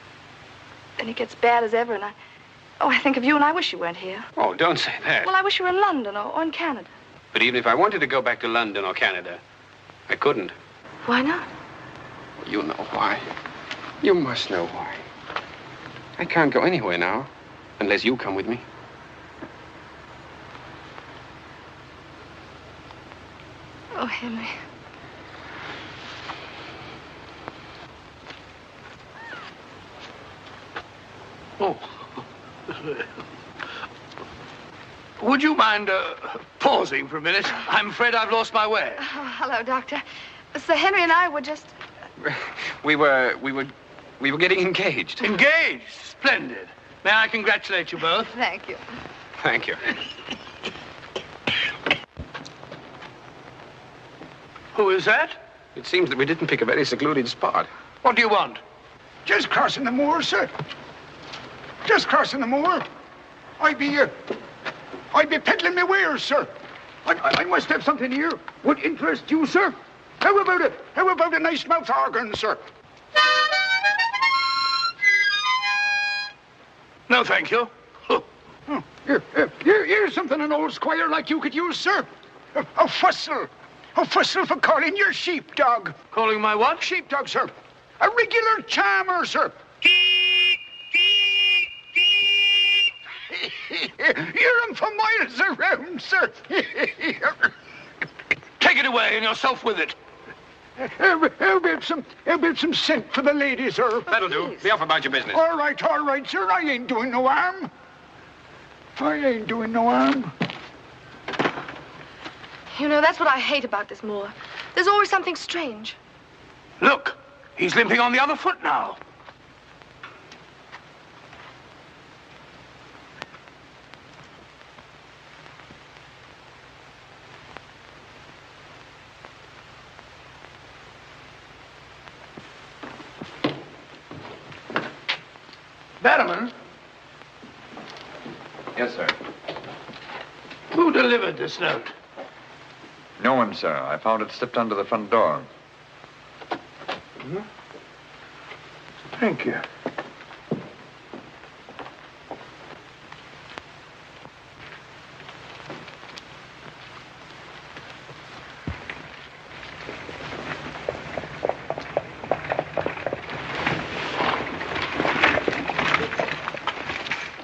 Then it gets bad as ever, and I think of you, and I wish you weren't here. Oh, don't say that. Well, I wish you were in London or in Canada. But even if I wanted to go back to London or Canada, I couldn't. Why not? You know why. You must know why. I can't go anywhere now, unless you come with me. Oh, Henry. Oh. Would you mind pausing for a minute? I'm afraid I've lost my way. Oh, hello, Doctor. Sir Henry and I were just... We were getting engaged. Engaged? Splendid. May I congratulate you both? Thank you. Thank you. Who is that? It seems that we didn't pick a very secluded spot. What do you want? Just crossing the moor, sir. Just crossing the moor. I be peddling my wares, sir. I must have something here. Would interest you, sir. How about it? How about a nice mouth organ, sir? No, thank you. Here's something an old squire like you could use, sir. A fussel. A fussel for calling your sheepdog. Calling my what? Sheepdog, sir. A regular charmer, sir. Hear him for miles around, sir. Take it away and yourself with it. How about some scent for the lady, sir? That'll do. Be off about your business. All right, sir. I ain't doing no harm. I ain't doing no harm. You know, that's what I hate about this moor. There's always something strange. Look, he's limping on the other foot now. Barrowman? Yes, sir. Who delivered this note? No one, sir. I found it slipped under the front door. Mm-hmm. Thank you.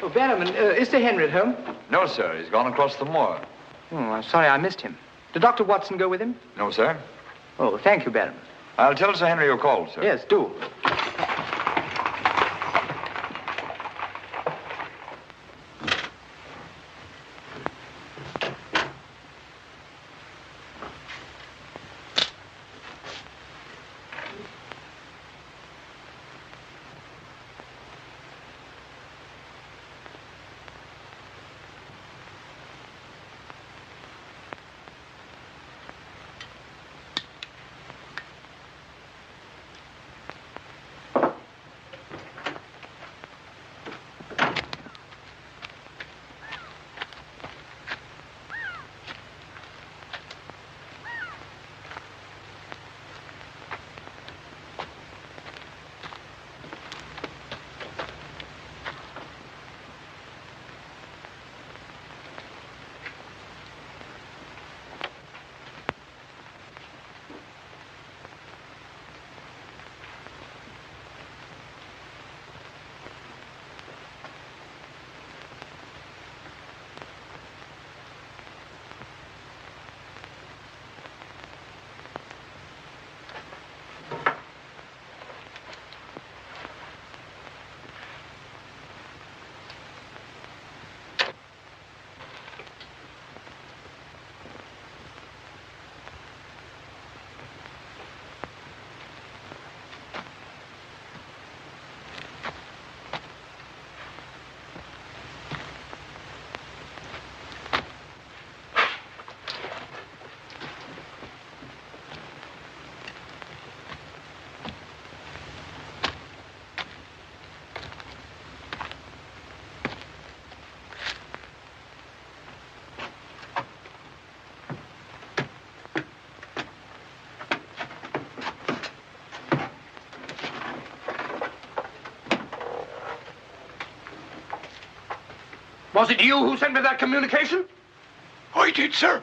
Oh, Barrowman, is Sir Henry at home? No, sir. He's gone across the moor. Oh, I'm sorry I missed him. Did Dr. Watson go with him? No, sir. Oh, thank you, Barrowman. I'll tell Sir Henry you called, sir. Yes, do. Was it you who sent me that communication? I did, sir.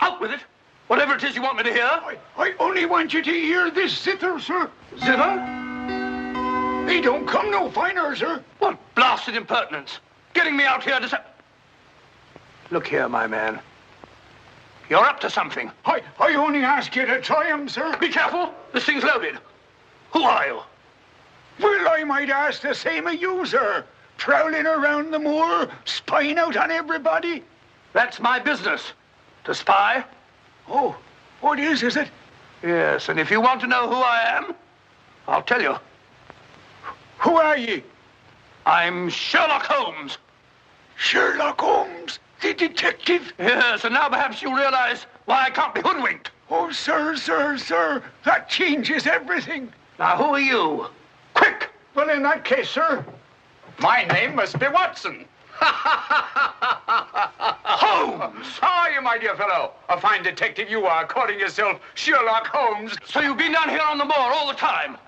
Out with it. Whatever it is you want me to hear. I only want you to hear this zither, sir. Zither? He don't come no finer, sir. What blasted impertinence. Getting me out here to say... Look here, my man. You're up to something. I only ask you to try him, sir. Be careful. This thing's loaded. Who are you? Well, I might ask the same of you, sir. Prowling around the moor, spying out on everybody. That's my business. To spy. Oh, what is it? Yes, and if you want to know who I am, I'll tell you. Who are ye? I'm Sherlock Holmes. Sherlock Holmes, the detective? Yes, and now perhaps you realize why I can't be hoodwinked. Oh, sir, that changes everything. Now, who are you? Quick! Well, in that case, sir... My name must be Watson. Holmes! How are you, my dear fellow? A fine detective you are, calling yourself Sherlock Holmes. So you've been down here on the moor all the time?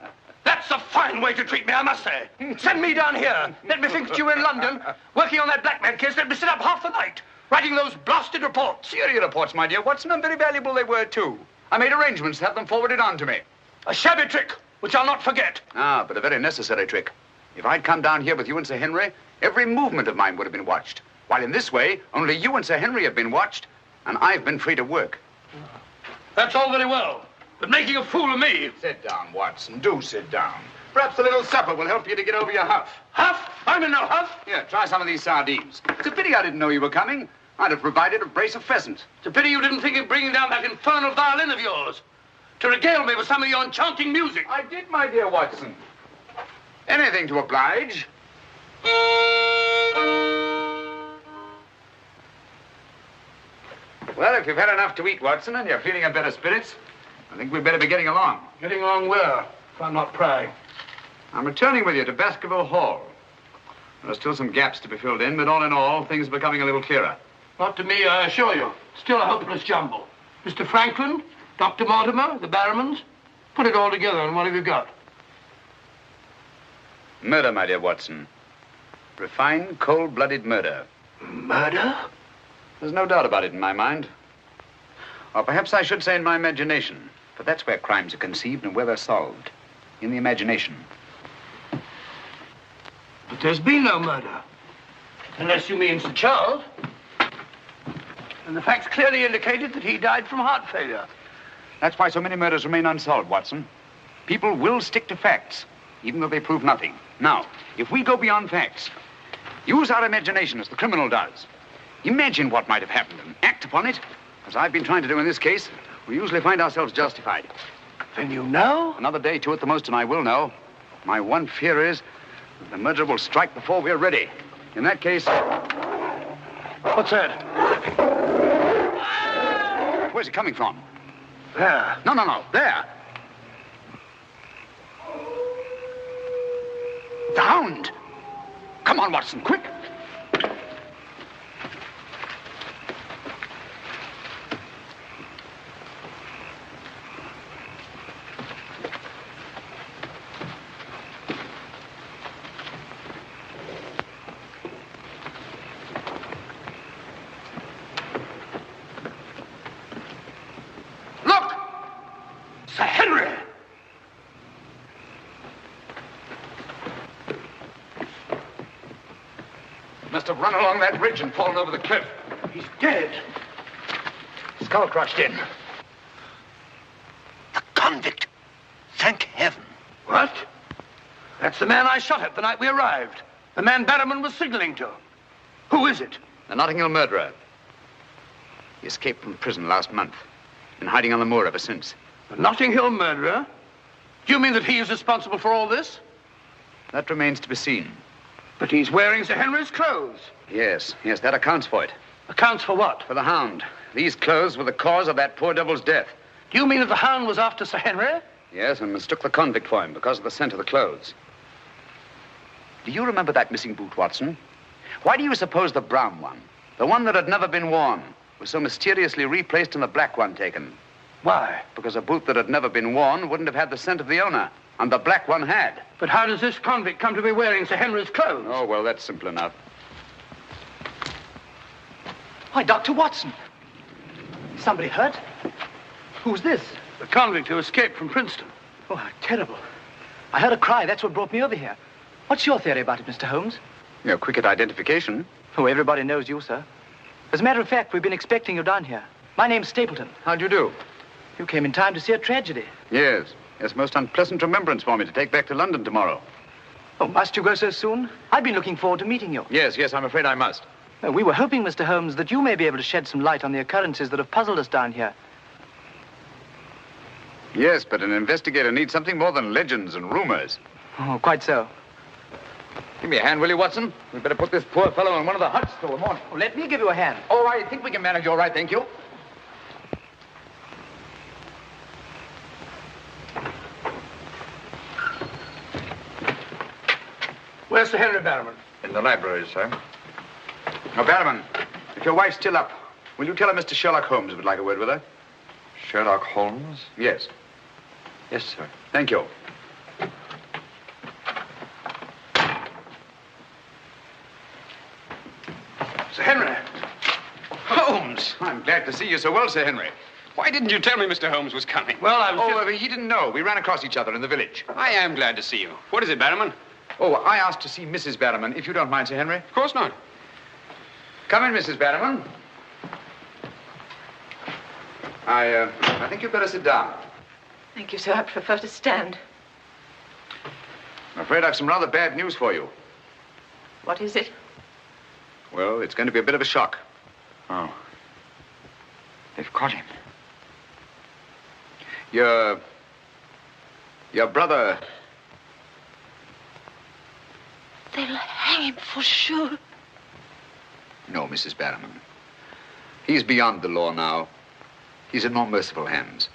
That's a fine way to treat me, I must say. Send me down here. Let me think that you were in London, working on that blackmail case. Let me sit up half the night, writing those blasted reports. Serial reports, my dear Watson, and very valuable they were, too. I made arrangements to have them forwarded on to me. A shabby trick, which I'll not forget. Ah, but a very necessary trick. If I'd come down here with you and Sir Henry, every movement of mine would have been watched. While in this way, only you and Sir Henry have been watched, and I've been free to work. That's all very well, but making a fool of me... Sit down, Watson. Do sit down. Perhaps a little supper will help you to get over your huff. Huff? I'm in no huff. Here, try some of these sardines. It's a pity I didn't know you were coming. I'd have provided a brace of pheasant. It's a pity you didn't think of bringing down that infernal violin of yours to regale me with some of your enchanting music. I did, my dear Watson. Anything to oblige. Well, if you've had enough to eat, Watson, and you're feeling in better spirits, I think we'd better be getting along. Getting along where, if I'm not prying? I'm returning with you to Baskerville Hall. There are still some gaps to be filled in, but all in all, things are becoming a little clearer. Not to me, I assure you. Still a hopeless jumble. Mr. Franklin, Dr. Mortimer, the Barrowmans. Put it all together, and what have you got? Murder, my dear Watson. Refined, cold-blooded murder. Murder? There's no doubt about it in my mind. Or perhaps I should say in my imagination. For that's where crimes are conceived and where they're solved. In the imagination. But there's been no murder. Unless you mean Sir Charles. And the facts clearly indicated that he died from heart failure. That's why so many murders remain unsolved, Watson. People will stick to facts, even though they prove nothing. Now, if we go beyond facts, use our imagination as the criminal does. Imagine what might have happened and act upon it, as I've been trying to do in this case. We usually find ourselves justified. Then you know? Another day, two at the most, and I will know. My one fear is that the murderer will strike before we're ready. In that case... What's that? Where's it coming from? There. No. There. The Hound. Come on, Watson, quick. Must have run along that ridge and fallen over the cliff. He's dead. Skull crushed in. The convict. Thank heaven. What? That's the man I shot at the night we arrived. The man Barrowman was signaling to. Who is it? The Notting Hill murderer. He escaped from prison last month. Been hiding on the moor ever since. The Notting Hill murderer? Do you mean that he is responsible for all this? That remains to be seen. But he's wearing Sir Henry's clothes. Yes, that accounts for it. Accounts for what? For the Hound. These clothes were the cause of that poor devil's death. Do you mean that the Hound was after Sir Henry? Yes, and mistook the convict for him because of the scent of the clothes. Do you remember that missing boot, Watson? Why do you suppose the brown one, the one that had never been worn, was so mysteriously replaced and the black one taken? Why? Because a boot that had never been worn wouldn't have had the scent of the owner, and the black one had. But how does this convict come to be wearing Sir Henry's clothes? Oh, well, that's simple enough. Why, Dr. Watson. Somebody hurt? Who's this? The convict who escaped from Princeton. Oh, how terrible. I heard a cry. That's what brought me over here. What's your theory about it, Mr. Holmes? You're quick at identification. Oh, everybody knows you, sir. As a matter of fact, we've been expecting you down here. My name's Stapleton. How'd you do? You came in time to see a tragedy. Yes. It's a most unpleasant remembrance for me to take back to London tomorrow. Oh, must you go so soon? I've been looking forward to meeting you. Yes, I'm afraid I must. We were hoping, Mr. Holmes, that you may be able to shed some light on the occurrences that have puzzled us down here. Yes, but an investigator needs something more than legends and rumors. Oh, quite so. Give me a hand, will you, Watson? We'd better put this poor fellow in one of the huts till the morning. Oh, let me give you a hand. Oh, I think we can manage all right, thank you. Where's Sir Henry Barrowman? In the library, sir. Now, Barrowman, if your wife's still up, will you tell her Mr. Sherlock Holmes would like a word with her? Sherlock Holmes? Yes. Yes, sir. Thank you. Sir Henry. Holmes! I'm glad to see you so well, Sir Henry. Why didn't you tell me Mr. Holmes was coming? Well, I was he didn't know. We ran across each other in the village. I am glad to see you. What is it, Barrowman? Oh, I asked to see Mrs. Barrowman, if you don't mind, Sir Henry. Of course not. Come in, Mrs. Barrowman. I think you'd better sit down. Thank you, sir. I prefer to stand. I'm afraid I've some rather bad news for you. What is it? Well, it's going to be a bit of a shock. Oh. They've caught him. Your brother... They'll hang him for sure. No, Mrs. Barrowman. He's beyond the law now. He's in more merciful hands.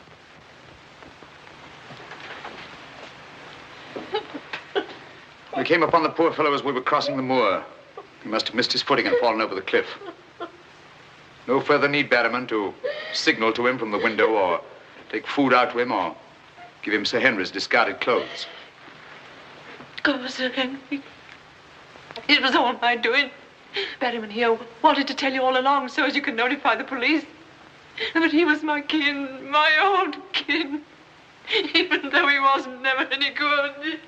We came upon the poor fellow as we were crossing the moor. He must have missed his footing and fallen over the cliff. No further need, Barrowman, to signal to him from the window or take food out to him or give him Sir Henry's discarded clothes. Oh, Sir Henry. It was all my doing. Barrowman here wanted to tell you all along so as you could notify the police. But he was my kin, my old kin. Even though he wasn't never any good.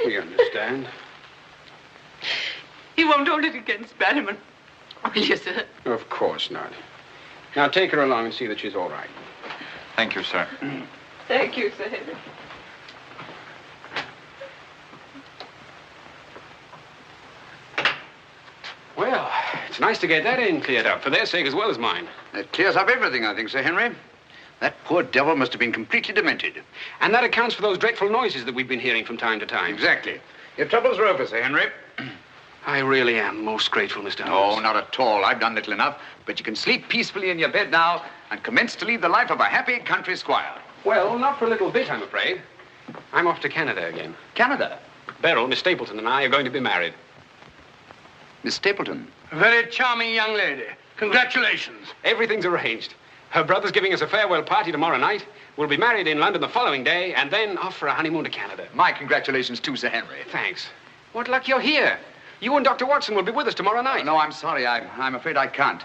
We understand. He won't hold it against Barrowman. Will you, sir? Of course not. Now take her along and see that she's all right. Thank you, sir. Thank you, Sir Henry. Well, it's nice to get that in cleared up, for their sake as well as mine. That clears up everything, I think, Sir Henry. That poor devil must have been completely demented. And that accounts for those dreadful noises that we've been hearing from time to time. Exactly. Your troubles are over, Sir Henry. I really am most grateful, Mr. No, Holmes. not at all. I've done little enough. But you can sleep peacefully in your bed now and commence to lead the life of a happy country squire. Well, not for a little bit, I'm afraid. I'm off to Canada again. Canada? Beryl, Miss Stapleton, and I are going to be married. Miss Stapleton? A very charming young lady. Congratulations. Everything's arranged. Her brother's giving us a farewell party tomorrow night. We'll be married in London the following day, and then off for a honeymoon to Canada. My congratulations too, Sir Henry. Thanks. What luck you're here. You and Dr. Watson will be with us tomorrow night. No, I'm sorry. I'm afraid I can't.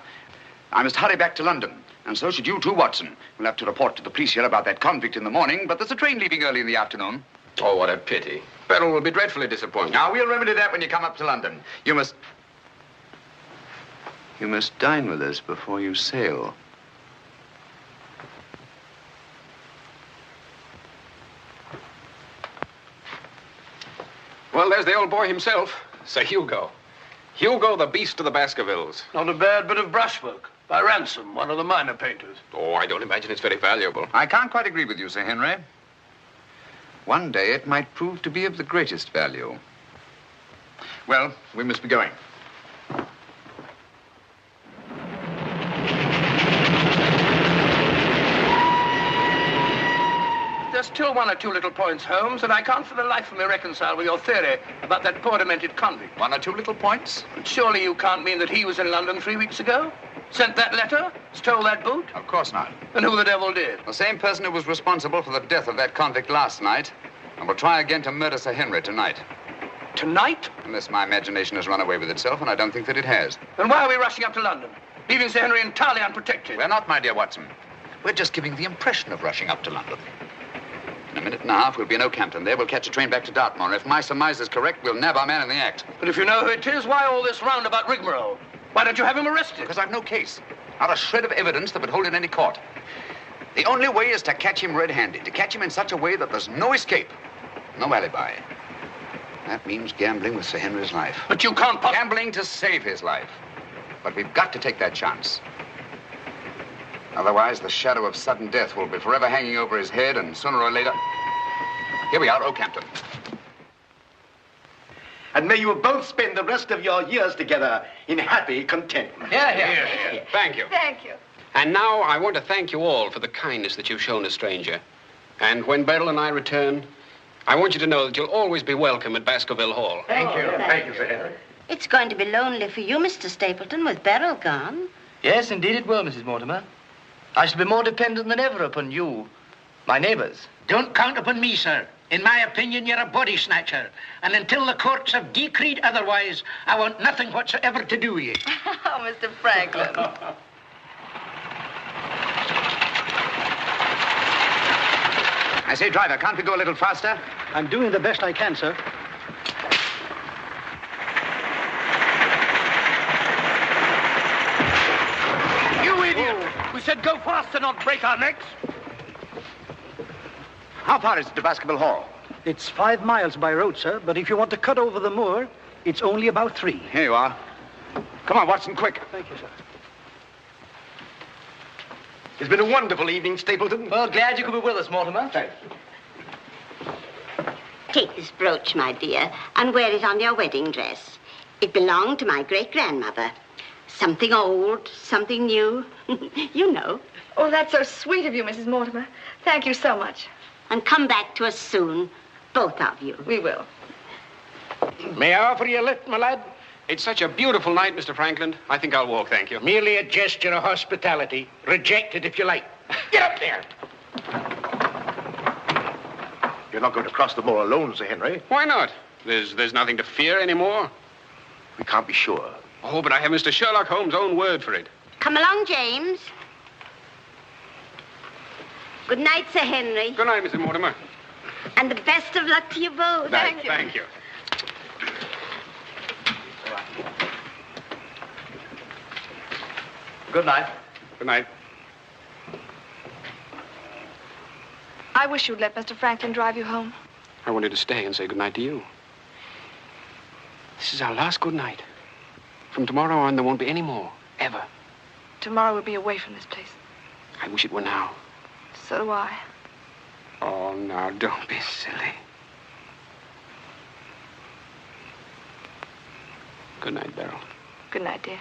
I must hurry back to London. And so should you too, Watson. We'll have to report to the police here about that convict in the morning, but there's a train leaving early in the afternoon. Oh, what a pity. Beryl will be dreadfully disappointed. Now, we'll remedy that when you come up to London. You must dine with us before you sail. Well, there's the old boy himself, Sir Hugo. Hugo, the beast of the Baskervilles. Not a bad bit of brushwork. By Ransom, one of the minor painters. Oh, I don't imagine it's very valuable. I can't quite agree with you, Sir Henry. One day it might prove to be of the greatest value. Well, we must be going. There's still one or two little points, Holmes, that I can't for the life of me reconcile with your theory about that poor demented convict. One or two little points? But surely you can't mean that he was in London 3 weeks ago? Sent that letter? Stole that boot? Of course not. And who the devil did? The same person who was responsible for the death of that convict last night and will try again to murder Sir Henry tonight. Tonight? Unless my imagination has run away with itself, and I don't think that it has. Then why are we rushing up to London? leaving Sir Henry entirely unprotected. We're not, my dear Watson. We're just giving the impression of rushing up to London. In a minute and a half, we'll be in Oakhampton. There, we'll catch a train back to Dartmoor. If my surmise is correct, we'll nab our man in the act. But if you know who it is, why all this roundabout rigmarole? Why don't you have him arrested? Because I've no case. Not a shred of evidence that would hold in any court. The only way is to catch him red-handed, to catch him in such a way that there's no escape, no alibi. That means gambling with Sir Henry's life. But you can't Gambling to save his life. But we've got to take that chance. Otherwise, the shadow of sudden death will be forever hanging over his head, and sooner or later... Here we are, Oakhampton. And may you both spend the rest of your years together in happy contentment. Here. Thank you. Thank you. And now I want to thank you all for the kindness that you've shown a stranger. And when Beryl and I return, I want you to know that you'll always be welcome at Baskerville Hall. Thank you. Thank you, Sir Henry. It's going to be lonely for you, Mr. Stapleton, with Beryl gone. Yes, indeed it will, Mrs. Mortimer. I shall be more dependent than ever upon you, my neighbors. Don't count upon me, sir. In my opinion, you're a body snatcher. And until the courts have decreed otherwise, I want nothing whatsoever to do with you. Oh, Mr. Franklin. I say, driver, can't we go a little faster? I'm doing the best I can, sir. You idiot! We said go faster, not break our necks. How far is it to Baskerville Hall? It's 5 miles by road, sir, but if you want to cut over the moor, it's only about 3. Here you are. Come on, Watson, quick. Thank you, sir. It's been a wonderful evening, Stapleton. Well, glad you could be with us, Mortimer. Thanks. Take this brooch, my dear, and wear it on your wedding dress. It belonged to my great-grandmother. Something old, something new. You know. Oh, that's so sweet of you, Mrs. Mortimer. Thank you so much. And come back to us soon, both of you. We will. May I offer you a lift, my lad? It's such a beautiful night, Mr. Franklin. I think I'll walk, thank you. Merely a gesture of hospitality. Reject it if you like. Get up there. You're not going to cross the moor alone, Sir Henry. Why not? There's nothing to fear anymore. We can't be sure. Oh, but I have Mr. Sherlock Holmes' own word for it. Come along, James. Good night, Sir Henry. Good night, Mrs. Mortimer. And the best of luck to you both. Thank you. Good night. Good night. I wish you'd let Mr. Franklin drive you home. I wanted to stay and say good night to you. This is our last good night. From tomorrow on, there won't be any more, ever. Tomorrow we'll be away from this place. I wish it were now. So do I. Oh, now, don't be silly. Good night, Beryl. Good night, dear.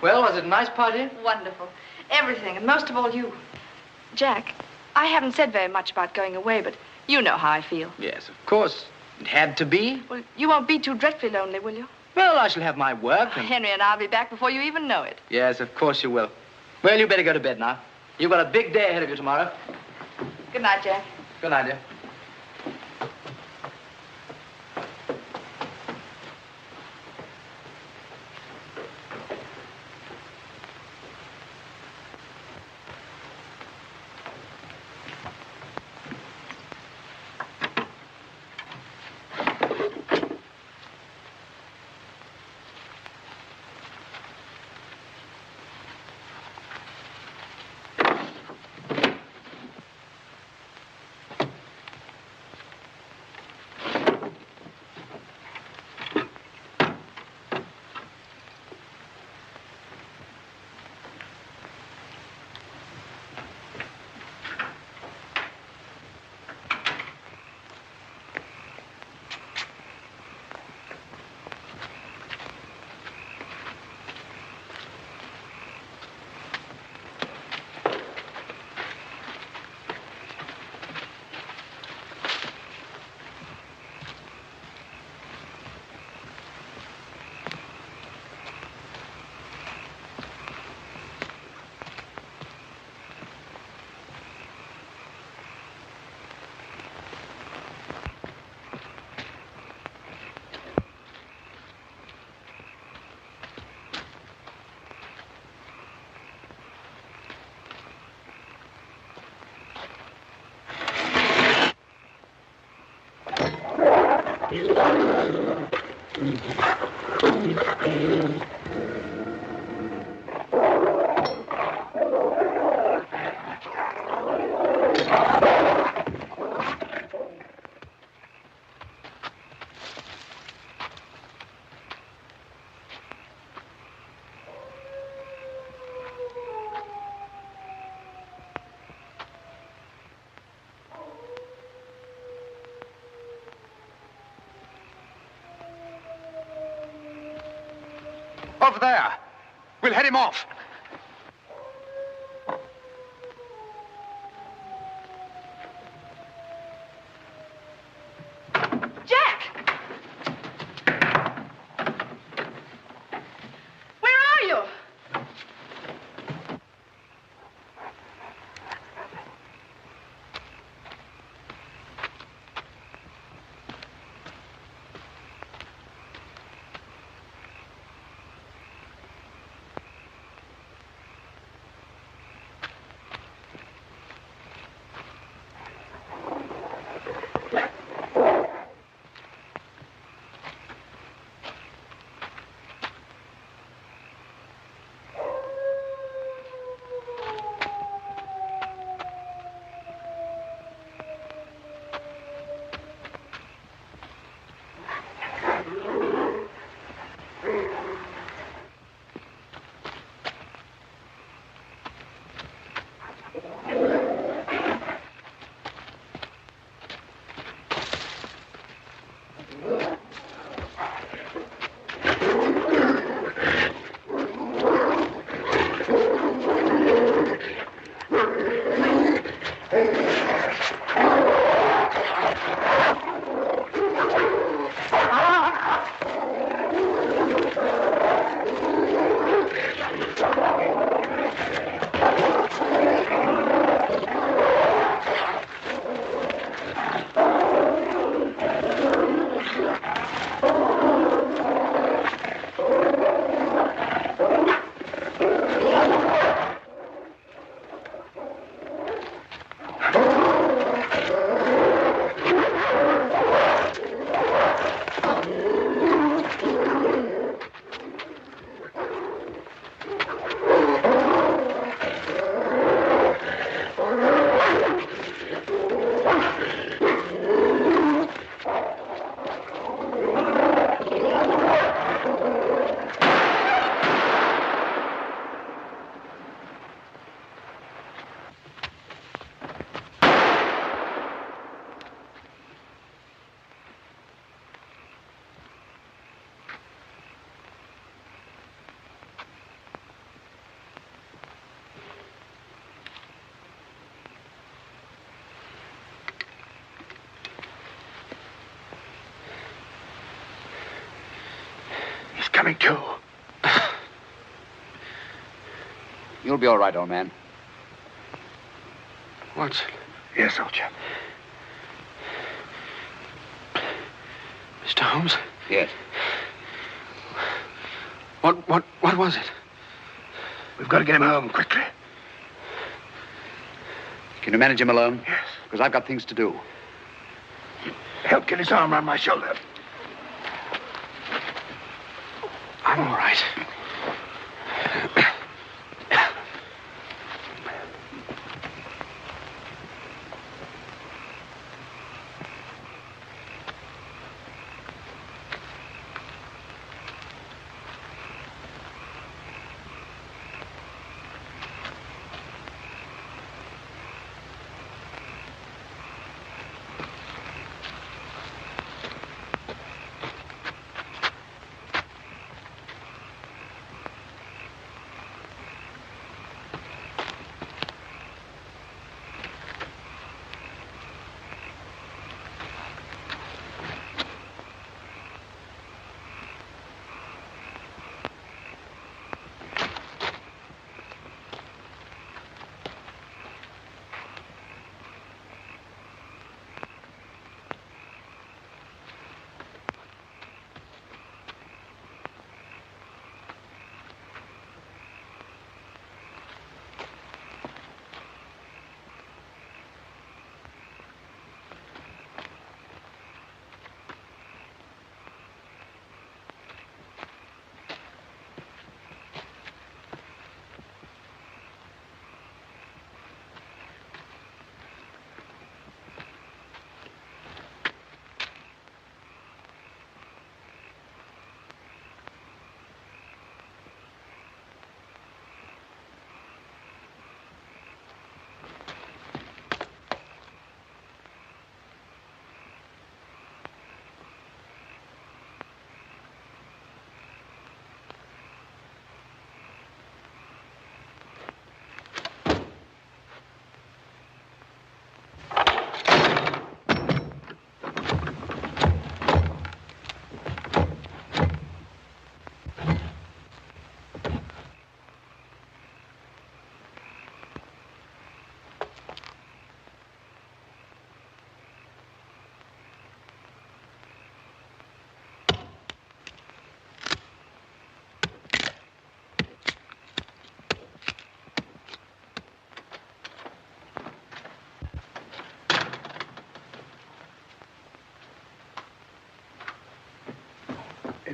Well, was it a nice party? Wonderful. Everything, and most of all you. Jack, I haven't said very much about going away, but you know how I feel. Yes, of course. It had to be. Well, you won't be too dreadfully lonely, will you? Well, I shall have my work and... Henry and I'll be back before you even know it. Yes, of course you will. Well, you better go to bed now. You've got a big day ahead of you tomorrow. Good night, Jack. Good night, dear. Over there. We'll head him off. Jack! Where are you? Coming to. You'll be all right, old man. Watson. Yes, soldier. Mr. Holmes? Yes. What was it? We've got to get him home quickly. Can you manage him alone? Yes. Because I've got things to do. Help get his arm around my shoulder. I'm all right.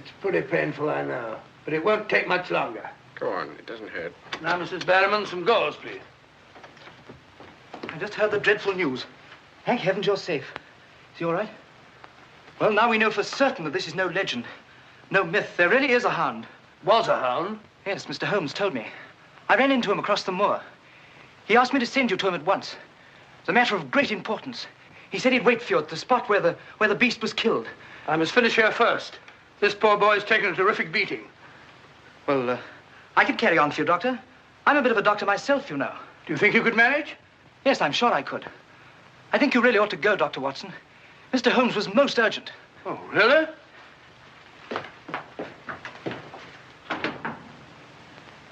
It's pretty painful, I know. But it won't take much longer. Go on, it doesn't hurt. Now, Mrs. Barrowman, some gauze, please. I just heard the dreadful news. Thank heavens you're safe. Is he all right? Well, now we know for certain that this is no legend, no myth. There really is a hound. Was a hound? Yes, Mr. Holmes told me. I ran into him across the moor. He asked me to send you to him at once. It's a matter of great importance. He said he'd wait for you at the spot where the beast was killed. I must finish here first. This poor boy's taken a terrific beating. Well, I could carry on for you, Doctor. I'm a bit of a doctor myself, you know. Do you think you could manage? Yes, I'm sure I could. I think you really ought to go, Dr. Watson. Mr. Holmes was most urgent. Oh, really?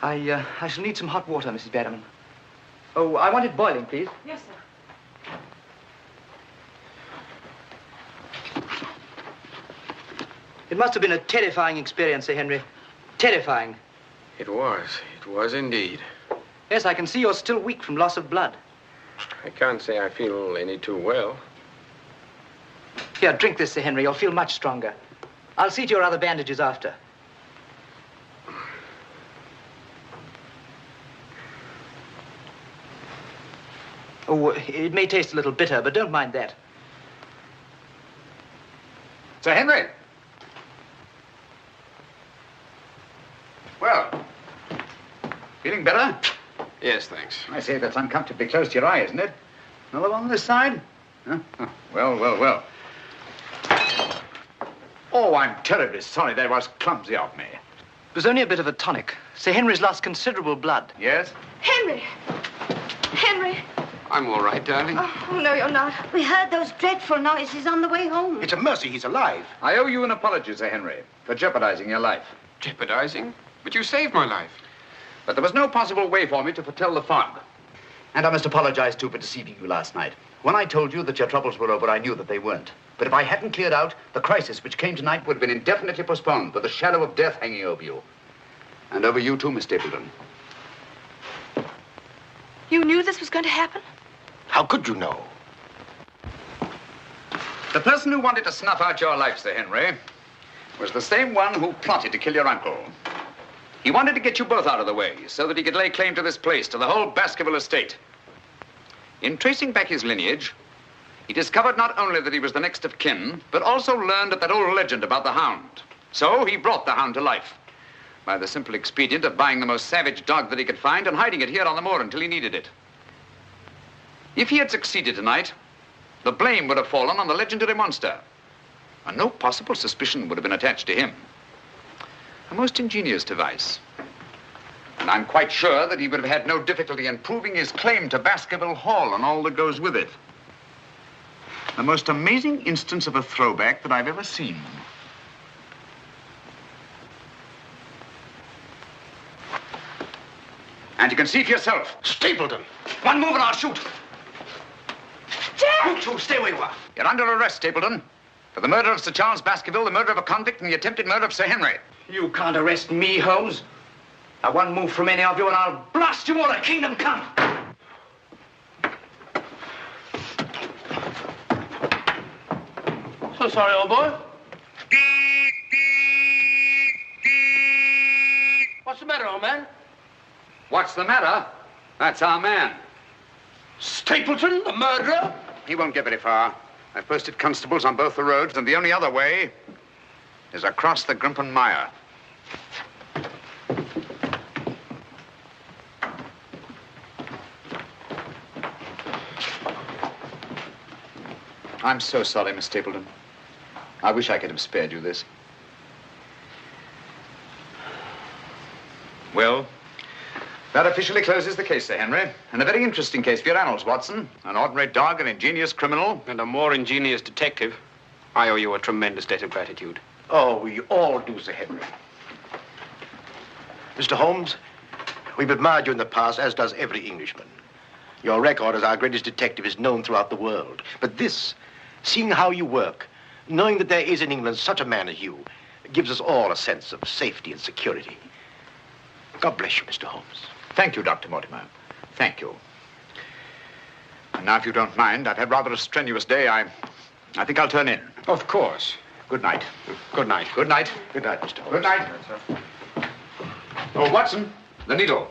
I shall need some hot water, Mrs. Barrowman. Oh, I want it boiling, please. Yes, sir. It must have been a terrifying experience, Sir Henry. Terrifying. It was indeed. Yes, I can see you're still weak from loss of blood. I can't say I feel any too well. Here, drink this, Sir Henry. You'll feel much stronger. I'll see to your other bandages after. Oh, it may taste a little bitter, but don't mind that. Sir Henry! Well, feeling better? Yes, thanks. I say, that's uncomfortably close to your eye, isn't it? Another one on this side? Huh? Oh, well. Oh, I'm terribly sorry. That was clumsy of me. It was only a bit of a tonic. Sir Henry's lost considerable blood. Yes? Henry! Henry! I'm all right, darling. Oh, no, you're not. We heard those dreadful noises on the way home. It's a mercy he's alive. I owe you an apology, Sir Henry, for jeopardizing your life. Jeopardizing? But you saved my life. But there was no possible way for me to foretell the fog. And I must apologize, too, for deceiving you last night. When I told you that your troubles were over, I knew that they weren't. But if I hadn't cleared out, the crisis which came tonight would have been indefinitely postponed, with the shadow of death hanging over you. And over you, too, Miss Stapleton. You knew this was going to happen? How could you know? The person who wanted to snuff out your life, Sir Henry, was the same one who plotted to kill your uncle. He wanted to get you both out of the way so that he could lay claim to this place, to the whole Baskerville estate. In tracing back his lineage, he discovered not only that he was the next of kin, but also learned of that old legend about the Hound. So he brought the Hound to life by the simple expedient of buying the most savage dog that he could find and hiding it here on the moor until he needed it. If he had succeeded tonight, the blame would have fallen on the legendary monster, and no possible suspicion would have been attached to him. A most ingenious device. And I'm quite sure that he would have had no difficulty in proving his claim to Baskerville Hall and all that goes with it. The most amazing instance of a throwback that I've ever seen. And you can see for yourself. Stapleton! One move and I'll shoot. Jack! You two, stay where you are. You're under arrest, Stapleton, for the murder of Sir Charles Baskerville, the murder of a convict, and the attempted murder of Sir Henry. You can't arrest me, Holmes. Now, one move from any of you and I'll blast you all to kingdom come. So sorry, old boy. What's the matter, old man? What's the matter? That's our man. Stapleton, the murderer? He won't get very far. I've posted constables on both the roads, and the only other way is across the Grimpen Mire. I'm so sorry, Miss Stapleton. I wish I could have spared you this. Well, that officially closes the case, Sir Henry. And a very interesting case for your annals, Watson. An ordinary dog, an ingenious criminal. And a more ingenious detective. I owe you a tremendous debt of gratitude. Oh, we all do, Sir Henry. Mr. Holmes, we've admired you in the past, as does every Englishman. Your record as our greatest detective is known throughout the world. But this, seeing how you work, knowing that there is in England such a man as you, gives us all a sense of safety and security. God bless you, Mr. Holmes. Thank you, Dr. Mortimer. Thank you. And now, if you don't mind, I've had rather a strenuous day. I think I'll turn in. Of course. Good night. Good night. Good night. Good night, Mr. Holmes. Good night. Oh, Watson, the needle.